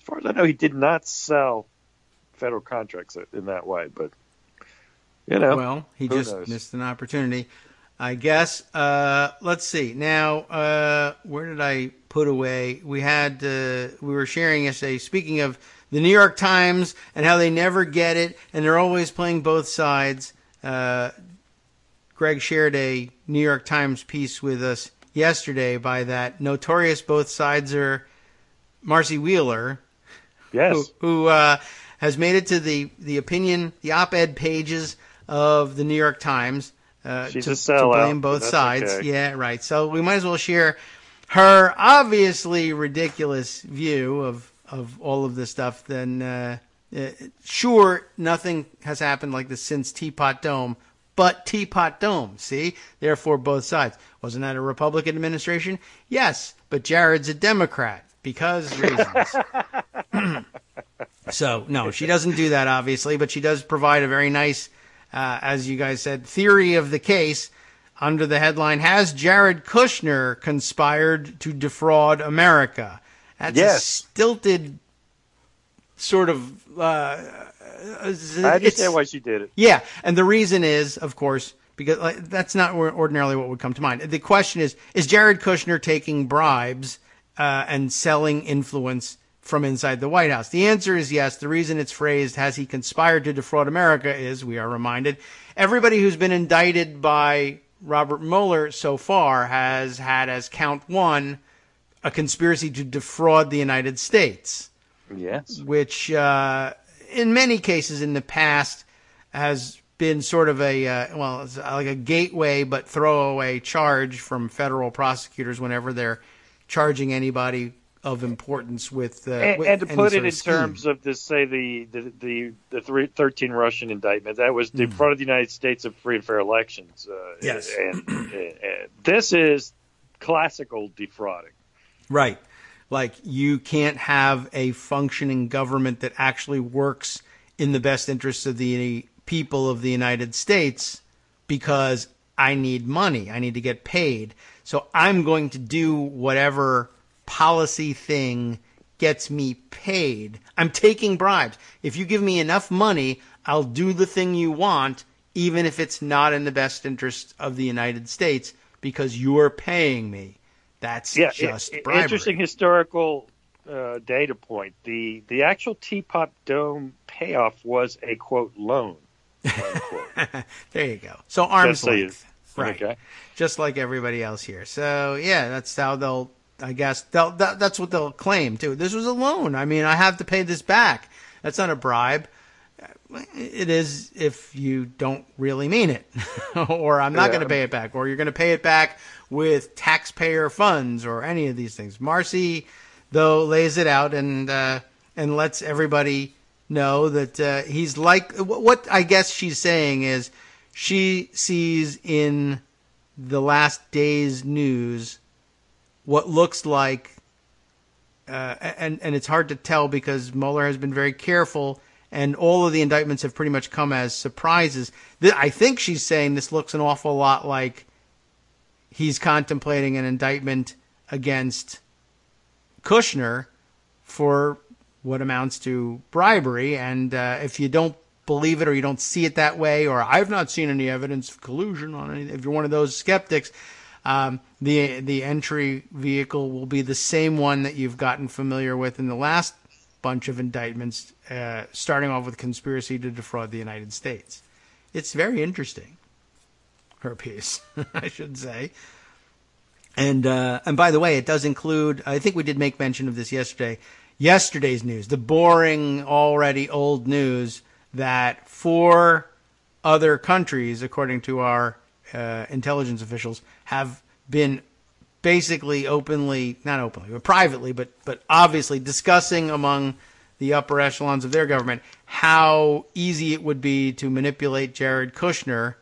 far as I know, he did not sell federal contracts in that way. But well, he just missed an opportunity, I guess. Let's see. Now, where did I put away? We were sharing yesterday, speaking of the New York Times and how they never get it, and they're always playing both sides. Greg shared a New York Times piece with us yesterday by that notorious both sideser Marcy Wheeler, who has made it to the op-ed pages of the New York Times. She's a sellout. To blame both sides. Okay. Yeah, right. So we might as well share her obviously ridiculous view of all of this stuff. Then, sure, nothing has happened like this since Teapot Dome, but Teapot Dome, see? Therefore, both sides. Wasn't that a Republican administration? Yes, but Jared's a Democrat because reasons. So, no, she doesn't do that, obviously, but she does provide a very nice, as you guys said, theory of the case under the headline, Has Jared Kushner Conspired to Defraud America? That's a stilted sort of... I understand why she did it. Yeah, and the reason is, of course, because that's not ordinarily what would come to mind. The question is Jared Kushner taking bribes and selling influence from inside the White House? The answer is yes. The reason it's phrased, has he conspired to defraud America, is, we are reminded, everybody who's been indicted by Robert Mueller so far has had as count one a conspiracy to defraud the United States. Yes. Which, in many cases in the past, has been sort of it's like a gateway but throwaway charge from federal prosecutors whenever they're charging anybody of importance with and to put it in scheme. terms of this, say the 13 Russian indictment that was in front of the United States of free and fair elections. Yes, and this is classical defrauding. Right, like you can't have a functioning government that actually works in the best interests of the people of the United States because I need money, I need to get paid, so I'm going to do whatever policy thing gets me paid. I'm taking bribes. If you give me enough money, I'll do the thing you want, even if it's not in the best interest of the United States, because you're paying me. That's just bribery. Interesting historical data point. The actual Teapot Dome payoff was a, quote, loan. There you go. So arm's length. Right. Okay. Just like everybody else here. So, yeah, that's how that's what they'll claim, too. This was a loan. I mean, I have to pay this back. That's not a bribe. It is if you don't really mean it. Or I'm not going to pay it back. Or you're going to pay it back with taxpayer funds or any of these things. Marcy, though, lays it out and lets everybody know that he's like, what I guess she's saying is she sees in the last day's news what looks like, and it's hard to tell because Mueller has been very careful and all of the indictments have pretty much come as surprises. I think she's saying this looks an awful lot like he's contemplating an indictment against Kushner for what amounts to bribery. And if you don't believe it or you don't see it that way, or I've not seen any evidence of collusion on anything, if you're one of those skeptics, the entry vehicle will be the same one that you've gotten familiar with in the last bunch of indictments, starting off with conspiracy to defraud the United States. It's very interesting, her piece, I should say. And by the way, it does include, I think we did make mention of this yesterday's news, the boring, already old news that 4 other countries, according to our intelligence officials, have been basically not openly, but privately, but obviously discussing among the upper echelons of their government how easy it would be to manipulate Jared Kushner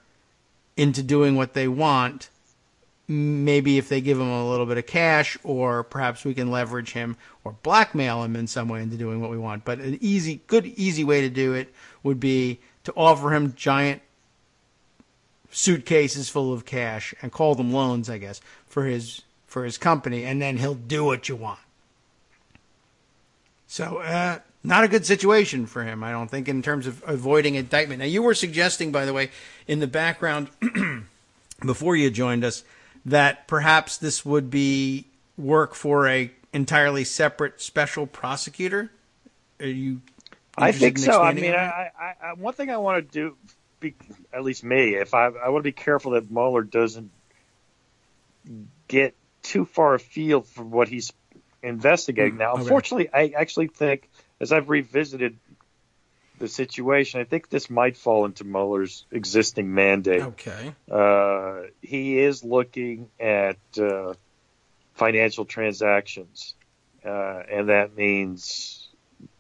into doing what they want. Maybe if they give him a little bit of cash, or perhaps we can leverage him or blackmail him in some way into doing what we want. But an good, easy way to do it would be to offer him giant suitcases full of cash and call them loans, I guess, for his company, and then he'll do what you want. So, not a good situation for him, I don't think, in terms of avoiding indictment. Now, you were suggesting, by the way, in the background before you joined us, that perhaps this would be work for a entirely separate special prosecutor. Are you? I think so. I mean, I one thing I want to do, at least me, if I want to be careful that Mueller doesn't get too far afield from what he's investigating. Now, unfortunately, I actually think, as I've revisited the situation, I think this might fall into Mueller's existing mandate. Okay. He is looking at financial transactions, and that means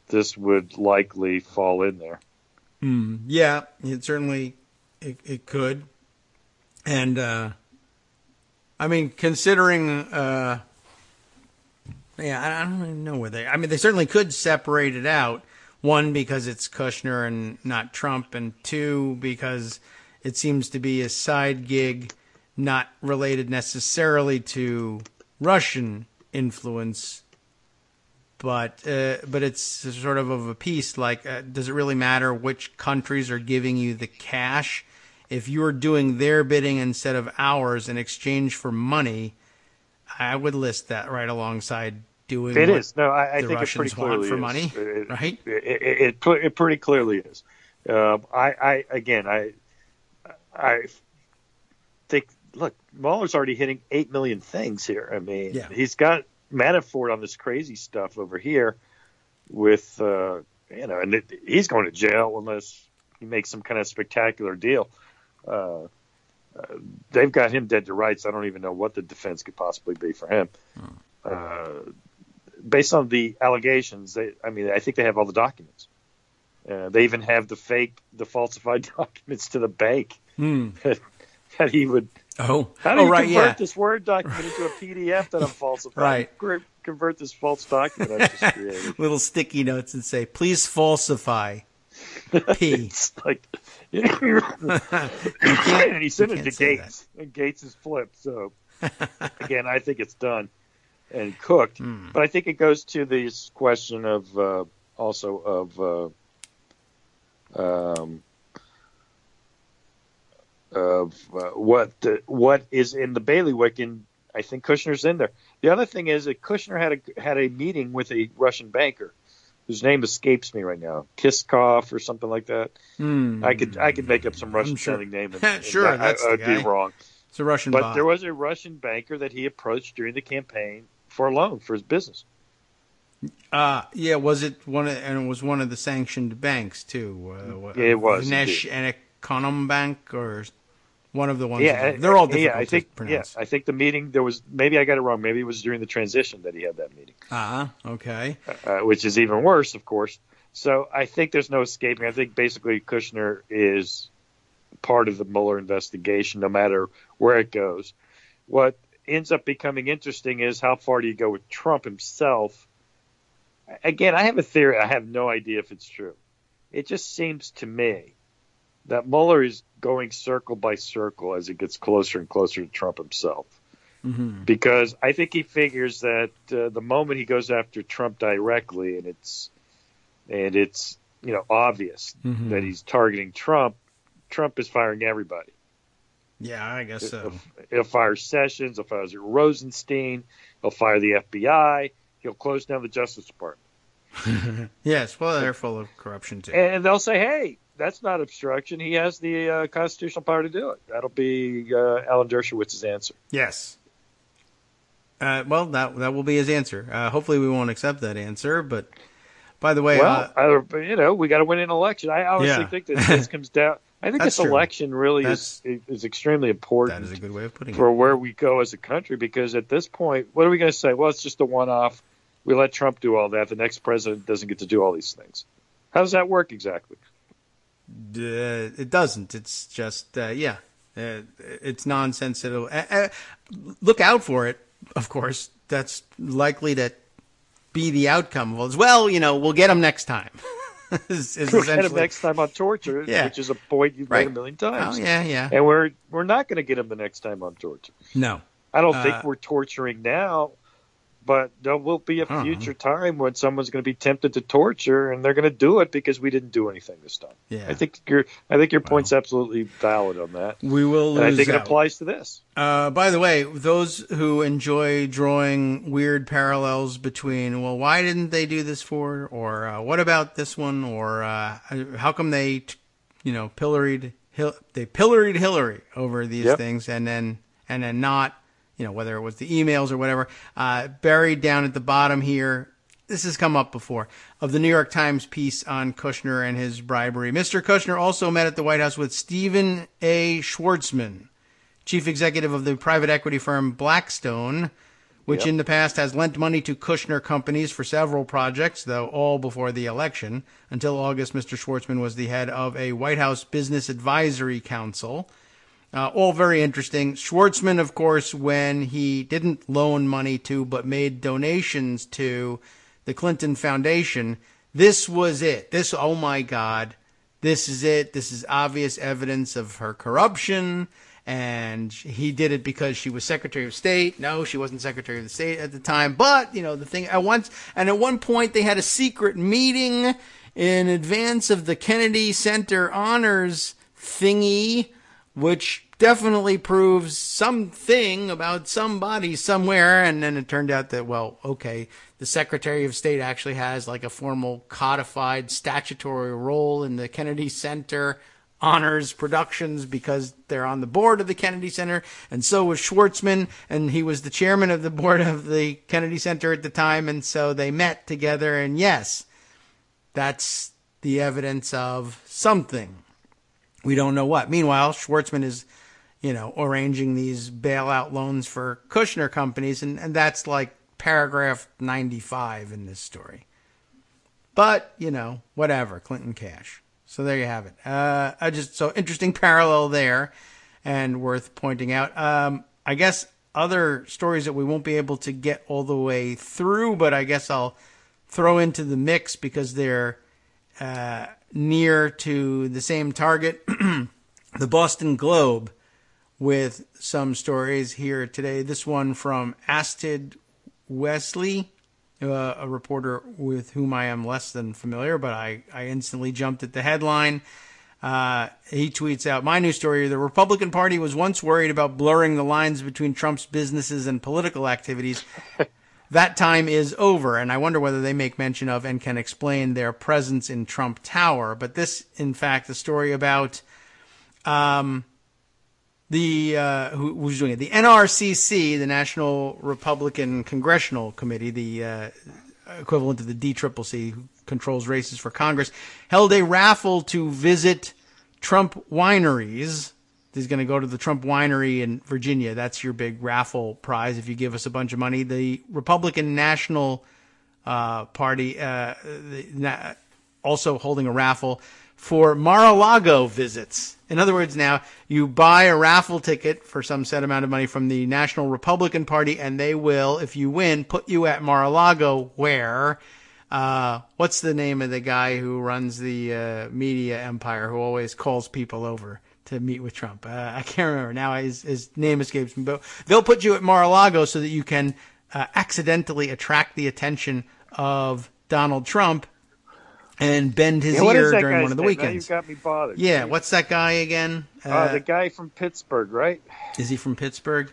this would likely fall in there. Yeah, it certainly it could. And I mean, considering I don't even know where they certainly could separate it out. 1, because it's Kushner and not Trump, and 2, because it seems to be a side gig not related necessarily to Russian influence, but it's sort of a piece like, does it really matter which countries are giving you the cash? If you're doing their bidding instead of ours in exchange for money, I would list that right alongside doing it what is. No, I the think Russians it pretty clearly want for is. money, right? It pretty clearly is. I think, look, Mueller's already hitting 8 million things here. I mean, he's got Manafort on this crazy stuff over here with, and he's going to jail unless he makes some kind of spectacular deal. They've got him dead to rights. I don't even know what the defense could possibly be for him. based on the allegations, I think they have all the documents. They even have the falsified documents to the bank that he would. Oh, how do you right, convert this Word document into a PDF that I'm falsifying? Right. Convert this false document I've just created. Little sticky notes and say, please falsify. P. It's like, and he sent it to Gates, and Gates is flipped. So, again, I think it's done and cooked. But I think it goes to this question of what is in the bailiwick, and I think Kushner's in there. The other thing is that Kushner had a meeting with a Russian banker whose name escapes me right now, Kiskov or something like that. I could make up some Russian sounding name. And sure, that's the guy. I'd be wrong. It's a Russian but bot. There was a Russian banker that he approached during the campaign for a loan for his business. Was it it was one of the sanctioned banks too? It was Nesh and Econom Bank, or one of the ones. Yeah, they're all difficult to pronounce. I think the meeting maybe I got it wrong. Maybe it was during the transition that he had that meeting. Okay. Which is even worse, of course. So I think there's no escaping. I think basically Kushner is part of the Mueller investigation, no matter where it goes. What ends up becoming interesting is how far do you go with Trump himself? Again, I have a theory. I have no idea if it's true. It just seems to me that Mueller is going circle by circle as it gets closer and closer to Trump himself. Mm-hmm. Because I think he figures that the moment he goes after Trump directly, and it's obvious that he's targeting Trump, Trump is firing everybody. Yeah, I guess so. He'll fire Sessions. He'll fire Rosenstein. He'll fire the FBI. He'll close down the Justice Department. Yes, well, they're full of corruption too. And they'll say, hey, that's not obstruction. He has the constitutional power to do it. That'll be Alan Dershowitz's answer. Yes. Well, that will be his answer. Hopefully we won't accept that answer, but by the way... we got to win an election. I honestly think that this comes down... I think this election really is extremely important. That is a good way of putting it. For where we go as a country, because at this point, what are we going to say? Well, it's just a one-off. We let Trump do all that. The next president doesn't get to do all these things. How does that work exactly? It doesn't. It's just, it's nonsense. Look out for it, of course. That's likely to be the outcome. Well, we'll get him next time. We'll get him next time on torture, which is a point you've made a million times. Oh, yeah. And we're not going to get him the next time on torture. No. I don't think we're torturing now. But there will be a future time when someone's going to be tempted to torture, and they're going to do it because we didn't do anything this time. Yeah. I think your point's absolutely valid on that. We will lose and I think out. It applies to this. By the way, those who enjoy drawing weird parallels between, well, why didn't they do this for, or what about this one, or how come they, pilloried Hillary over these things, and then not. Whether it was the emails or whatever, buried down at the bottom here, this has come up before, of the New York Times piece on Kushner and his bribery. Mr. Kushner also met at the White House with Stephen A. Schwartzman, chief executive of the private equity firm Blackstone, which in the past has lent money to Kushner companies for several projects, though all before the election. Until August, Mr. Schwartzman was the head of a White House Business Advisory Council. All very interesting. Schwartzman, of course, when he didn't loan money to, but made donations to the Clinton Foundation, this was it. Oh my God, this is it. This is obvious evidence of her corruption. And he did it because she was Secretary of State. No, she wasn't Secretary of State at the time. But, the thing at one point they had a secret meeting in advance of the Kennedy Center honors thingy, which definitely proves something about somebody somewhere. And then it turned out that, the Secretary of State actually has like a formal codified statutory role in the Kennedy Center honors productions because they're on the board of the Kennedy Center. And so was Schwartzman, and he was the chairman of the board of the Kennedy Center at the time. And so they met together. And yes, that's the evidence of something. We don't know what. Meanwhile, Schwartzman is, arranging these bailout loans for Kushner companies, and that's like paragraph 95 in this story. But, whatever, Clinton cash. So there you have it. So interesting parallel there and worth pointing out. I guess other stories that we won't be able to get all the way through, but I guess I'll throw into the mix because they're near to the same target. The Boston Globe with some stories here today. This one from Astrid Wesley, a reporter with whom I am less than familiar, but I instantly jumped at the headline. He tweets out, my new story, the Republican Party was once worried about blurring the lines between Trump's businesses and political activities. That time is over, and I wonder whether they make mention of and can explain their presence in Trump Tower. But this, in fact, the story about who's doing it? The NRCC, the National Republican Congressional Committee, the equivalent of the DCCC, who controls races for Congress, held a raffle to visit Trump wineries. He's going to go to the Trump winery in Virginia. That's your big raffle prize if you give us a bunch of money. The Republican National Party also holding a raffle for Mar-a-Lago visits. In other words, now you buy a raffle ticket for some set amount of money from the National Republican Party, and they will, if you win, put you at Mar-a-Lago, where what's the name of the guy who runs the media empire who always calls people over to meet with Trump? I can't remember now. His name escapes me. But they'll put you at Mar-a-Lago so that you can accidentally attract the attention of Donald Trump and bend his ear during one of the weekends. Now you got me bothered. Yeah, what's that guy again? The guy from Pittsburgh, right? Is he from Pittsburgh?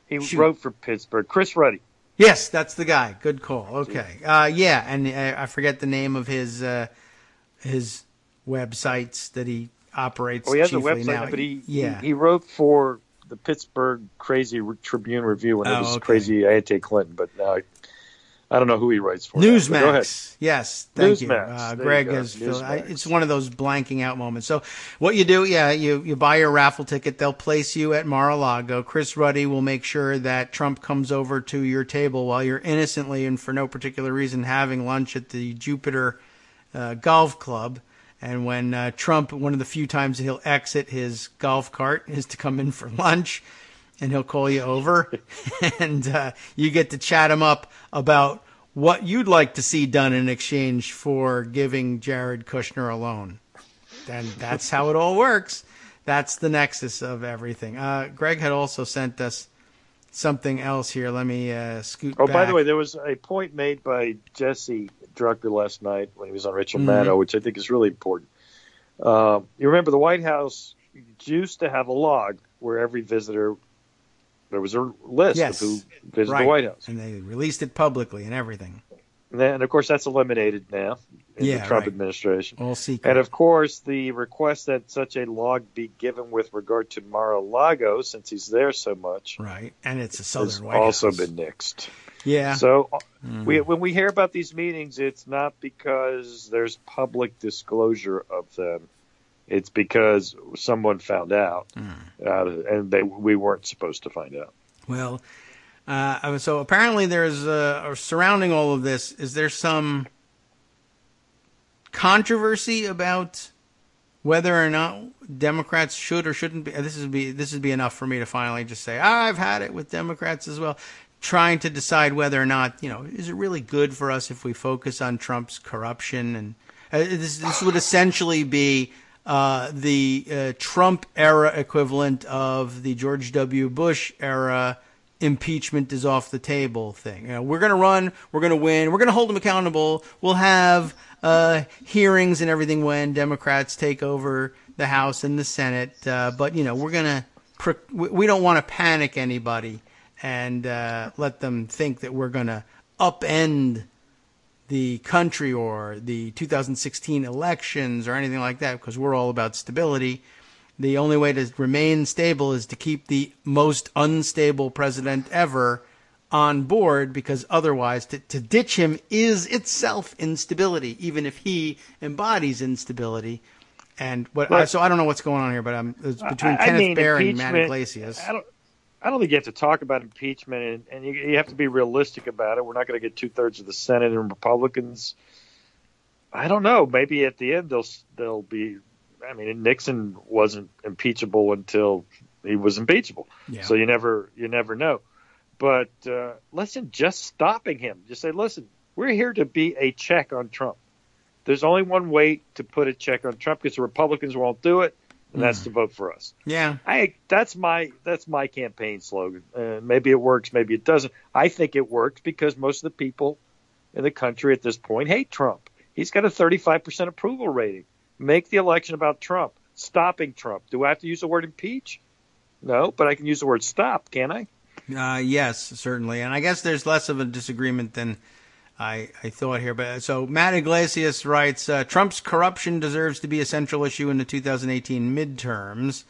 He wrote for Pittsburgh. Chris Ruddy. Yes, that's the guy. Good call. Okay. Yeah, and I forget the name of his websites that he operates. Oh, he has a chiefly website, now. but he wrote for the Pittsburgh Crazy Tribune Review when it was crazy anti-Clinton, but now I don't know who he writes for. Newsmax. Yes, thank Newsmax. you. Greg has filled. It's one of those blanking out moments. So what you do, you buy your raffle ticket. They'll place you at Mar-a-Lago. Chris Ruddy will make sure that Trump comes over to your table while you're innocently and for no particular reason having lunch at the Jupiter Golf Club. And when Trump, one of the few times that he'll exit his golf cart is to come in for lunch. And he'll call you over, and you get to chat him up about what you'd like to see done in exchange for giving Jared Kushner a loan. And that's how it all works. That's the nexus of everything. Greg had also sent us something else here. Let me scoot back. Oh, by the way, there was a point made by Jesse Drucker last night when he was on Rachel Maddow, which I think is really important. You remember the White House used to have a log where every visitor – there was a list of who visited the White House. And they released it publicly and everything. And, of course, that's eliminated now in the Trump administration. All secret. And, of course, the request that such a log be given with regard to Mar-a-Lago, since he's there so much. Right. And it's a Southern White House. Also been nixed. Yeah. So when we hear about these meetings, it's not because there's public disclosure of them. It's because someone found out, and we weren't supposed to find out. Well, so apparently there's surrounding all of this. Is there some controversy about whether or not Democrats should or shouldn't be? This would be enough for me to finally just say I've had it with Democrats as well, trying to decide whether or not is it really good for us if we focus on Trump's corruption, and this would essentially be the Trump era equivalent of the George W. Bush era impeachment is off the table thing. We're going to run, we're going to win, we're going to hold them accountable. We'll have hearings and everything when Democrats take over the House and the Senate. But we don't want to panic anybody and let them think that we're going to upend the country or the 2016 elections or anything like that, because we're all about stability. The only way to remain stable is to keep the most unstable president ever on board, because otherwise to ditch him is itself instability, even if he embodies instability. And so I don't know what's going on here, but it's between Kenneth Baer and Matt Iglesias. I don't think you have to talk about impeachment, and you have to be realistic about it. We're not going to get 2/3 of the Senate and Republicans. I don't know. Maybe at the end they'll be. I mean, Nixon wasn't impeachable until he was impeachable. Yeah. So you never know. But listen, just stopping him, just say, listen, we're here to be a check on Trump. There's only one way to put a check on Trump because the Republicans won't do it, and that's to vote for us. Yeah, that's my campaign slogan. Maybe it works, maybe it doesn't. I think it works because most of the people in the country at this point hate Trump. He's got a 35% approval rating. Make the election about Trump, stopping Trump. Do I have to use the word impeach? No, but I can use the word stop, can't I? Yes, certainly. And I guess there's less of a disagreement than I thought here. But so Matt Iglesias writes, Trump's corruption deserves to be a central issue in the 2018 midterms.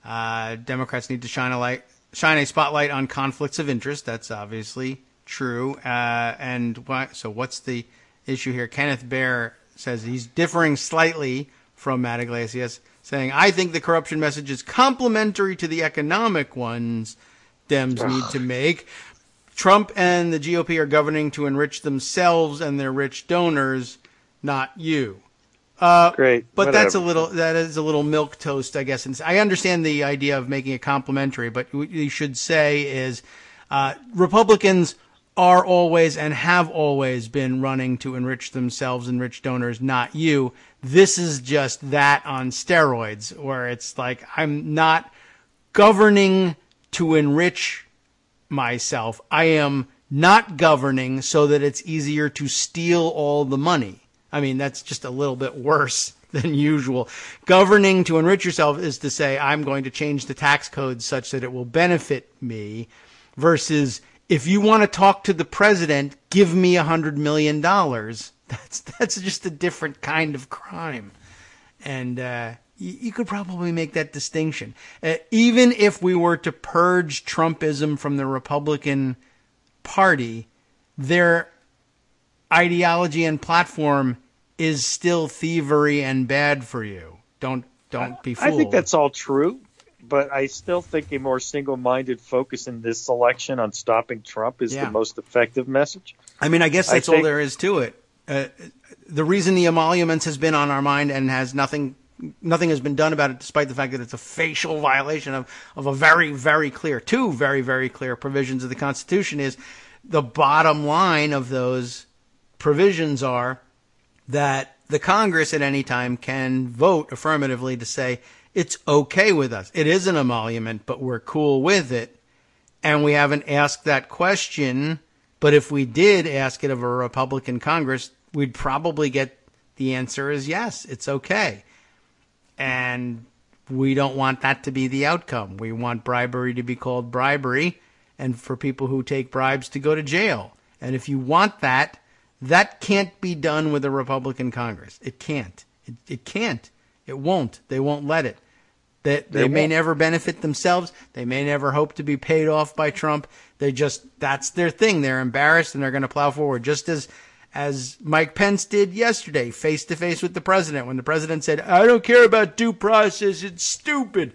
Democrats need to shine a spotlight on conflicts of interest. That's obviously true. So what's the issue here? Kenneth Baer says he's differing slightly from Matt Iglesias, saying, I think the corruption message is complementary to the economic ones Dems need to make. Trump and the GOP are governing to enrich themselves and their rich donors, not you. Great. But that is a little milquetoast, I guess. And I understand the idea of making it complimentary, but what you should say is Republicans are always and have always been running to enrich themselves and rich donors, not you. This is just that on steroids, where it's like I'm not governing to enrich myself. I am not governing so that it's easier to steal all the money. I mean, that's just a little bit worse than usual. Governing to enrich yourself is to say, I'm going to change the tax code such that it will benefit me, versus if you want to talk to the president, give me $100 million. That's just a different kind of crime. And you could probably make that distinction. Even if we were to purge Trumpism from the Republican Party, their ideology and platform is still thievery and bad for you. Don't be fooled. I think that's all true, but I still think a more single-minded focus in this election on stopping Trump is the most effective message. I mean, I guess that's all there is to it. The reason the emoluments has been on our mind and has nothing has been done about it, despite the fact that it's a facial violation of a very, very clear, two very, very clear provisions of the Constitution, is the bottom line of those provisions are that the Congress at any time can vote affirmatively to say it's okay with us. It is an emolument, but we're cool with it. And we haven't asked that question. But if we did ask it of a Republican Congress, we'd probably get the answer is yes, it's okay. And we don't want that to be the outcome. We want bribery to be called bribery, and for people who take bribes to go to jail. And if you want that, that can't be done with a Republican Congress. It can't. It can't. It won't. They won't let it. They may never benefit themselves. They may never hope to be paid off by Trump. That's their thing. They're embarrassed and they're going to plow forward. Just as Mike Pence did yesterday, face to face with the president, when the president said, I don't care about due process, it's stupid.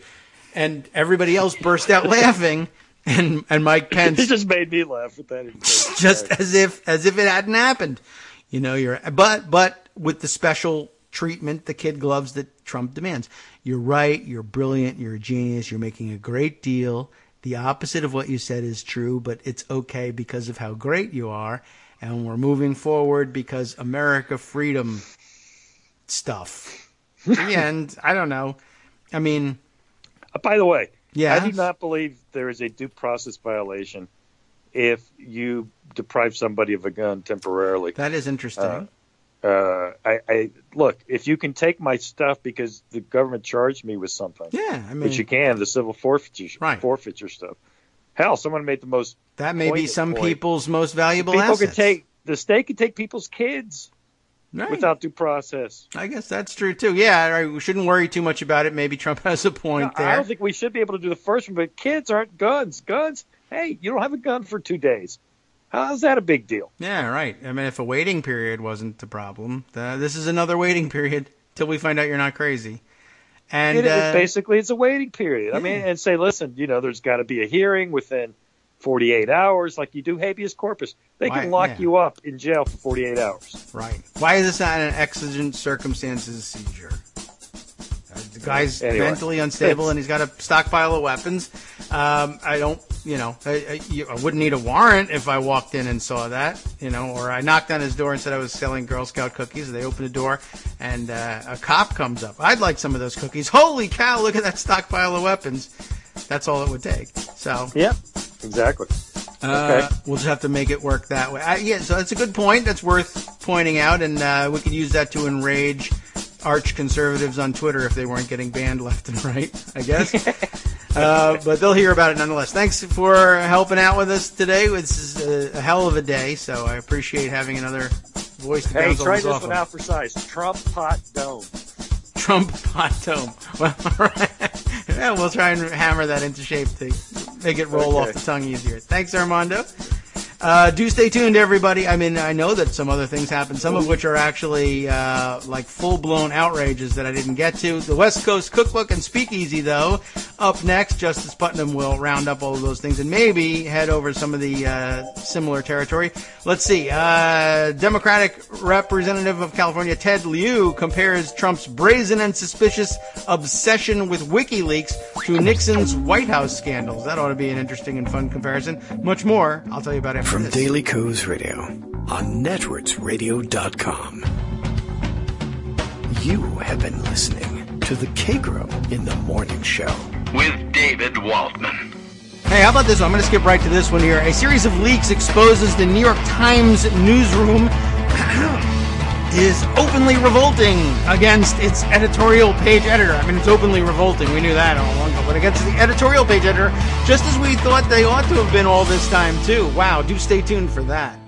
And everybody else burst out laughing. And Mike Pence, he just made me laugh with that. Just as if it hadn't happened, but with the special treatment, the kid gloves that Trump demands. You're right. You're brilliant. You're a genius. You're making a great deal. The opposite of what you said is true, but it's okay because of how great you are, and we're moving forward because America, freedom, stuff. In the end, I don't know. I mean, by the way. Yeah. I do not believe there is a due process violation if you deprive somebody of a gun temporarily. That is interesting. Look, if you can take my stuff because the government charged me with something, which you can, the civil forfeiture stuff. Hell, someone made the most. That may be some people's most valuable assets. The state can take people's kids. Right. Without due process. I guess that's true, too. Yeah, we shouldn't worry too much about it. Maybe Trump has a point there. I don't think we should be able to do the first one, but kids aren't guns. Guns, hey, you don't have a gun for 2 days. How's that a big deal? Yeah, right. I mean, if a waiting period wasn't the problem, this is another waiting period till we find out you're not crazy. And it's a waiting period. Yeah. I mean, and say, listen, there's got to be a hearing within 48 hours, like you do habeas corpus. They can lock you up in jail for 48 hours. Right. Why is this not an exigent circumstances seizure? The guy's mentally unstable and he's got a stockpile of weapons. I wouldn't need a warrant if I walked in and saw that, or I knocked on his door and said I was selling Girl Scout cookies. They open the door and a cop comes up. I'd like some of those cookies. Holy cow, look at that stockpile of weapons. That's all it would take. So, yeah, exactly. Okay. We'll just have to make it work that way. So that's a good point. That's worth pointing out, and we could use that to enrage arch conservatives on Twitter if they weren't getting banned left and right, I guess. But they'll hear about it nonetheless. Thanks for helping out with us today. This is a hell of a day, so I appreciate having another voice to bounce try this this off one of. out for size. Trump Pot Dome. Trump Pot Dome. Well, all right. Yeah, we'll try and hammer that into shape to make it roll off the tongue easier. Thanks, Armando. Do stay tuned, everybody. I mean, I know that some other things happen, some of which are actually like full-blown outrages that I didn't get to. The West Coast Cookbook and Speakeasy, though, up next. Justice Putnam will round up all of those things and maybe head over some of the similar territory. Let's see. Democratic Representative of California Ted Lieu compares Trump's brazen and suspicious obsession with WikiLeaks to Nixon's White House scandals. That ought to be an interesting and fun comparison. Much more. I'll tell you about it after From this. Daily Kos Radio on networksradio.com. You have been listening to the Kagro in the Morning Show with David Waldman. Hey, how about this one? I'm going to skip right to this one here. A series of leaks exposes the New York Times newsroom is openly revolting against its editorial page editor. I mean, it's openly revolting. We knew that all along ago. But against the editorial page editor, just as we thought they ought to have been all this time, too. Wow, do stay tuned for that.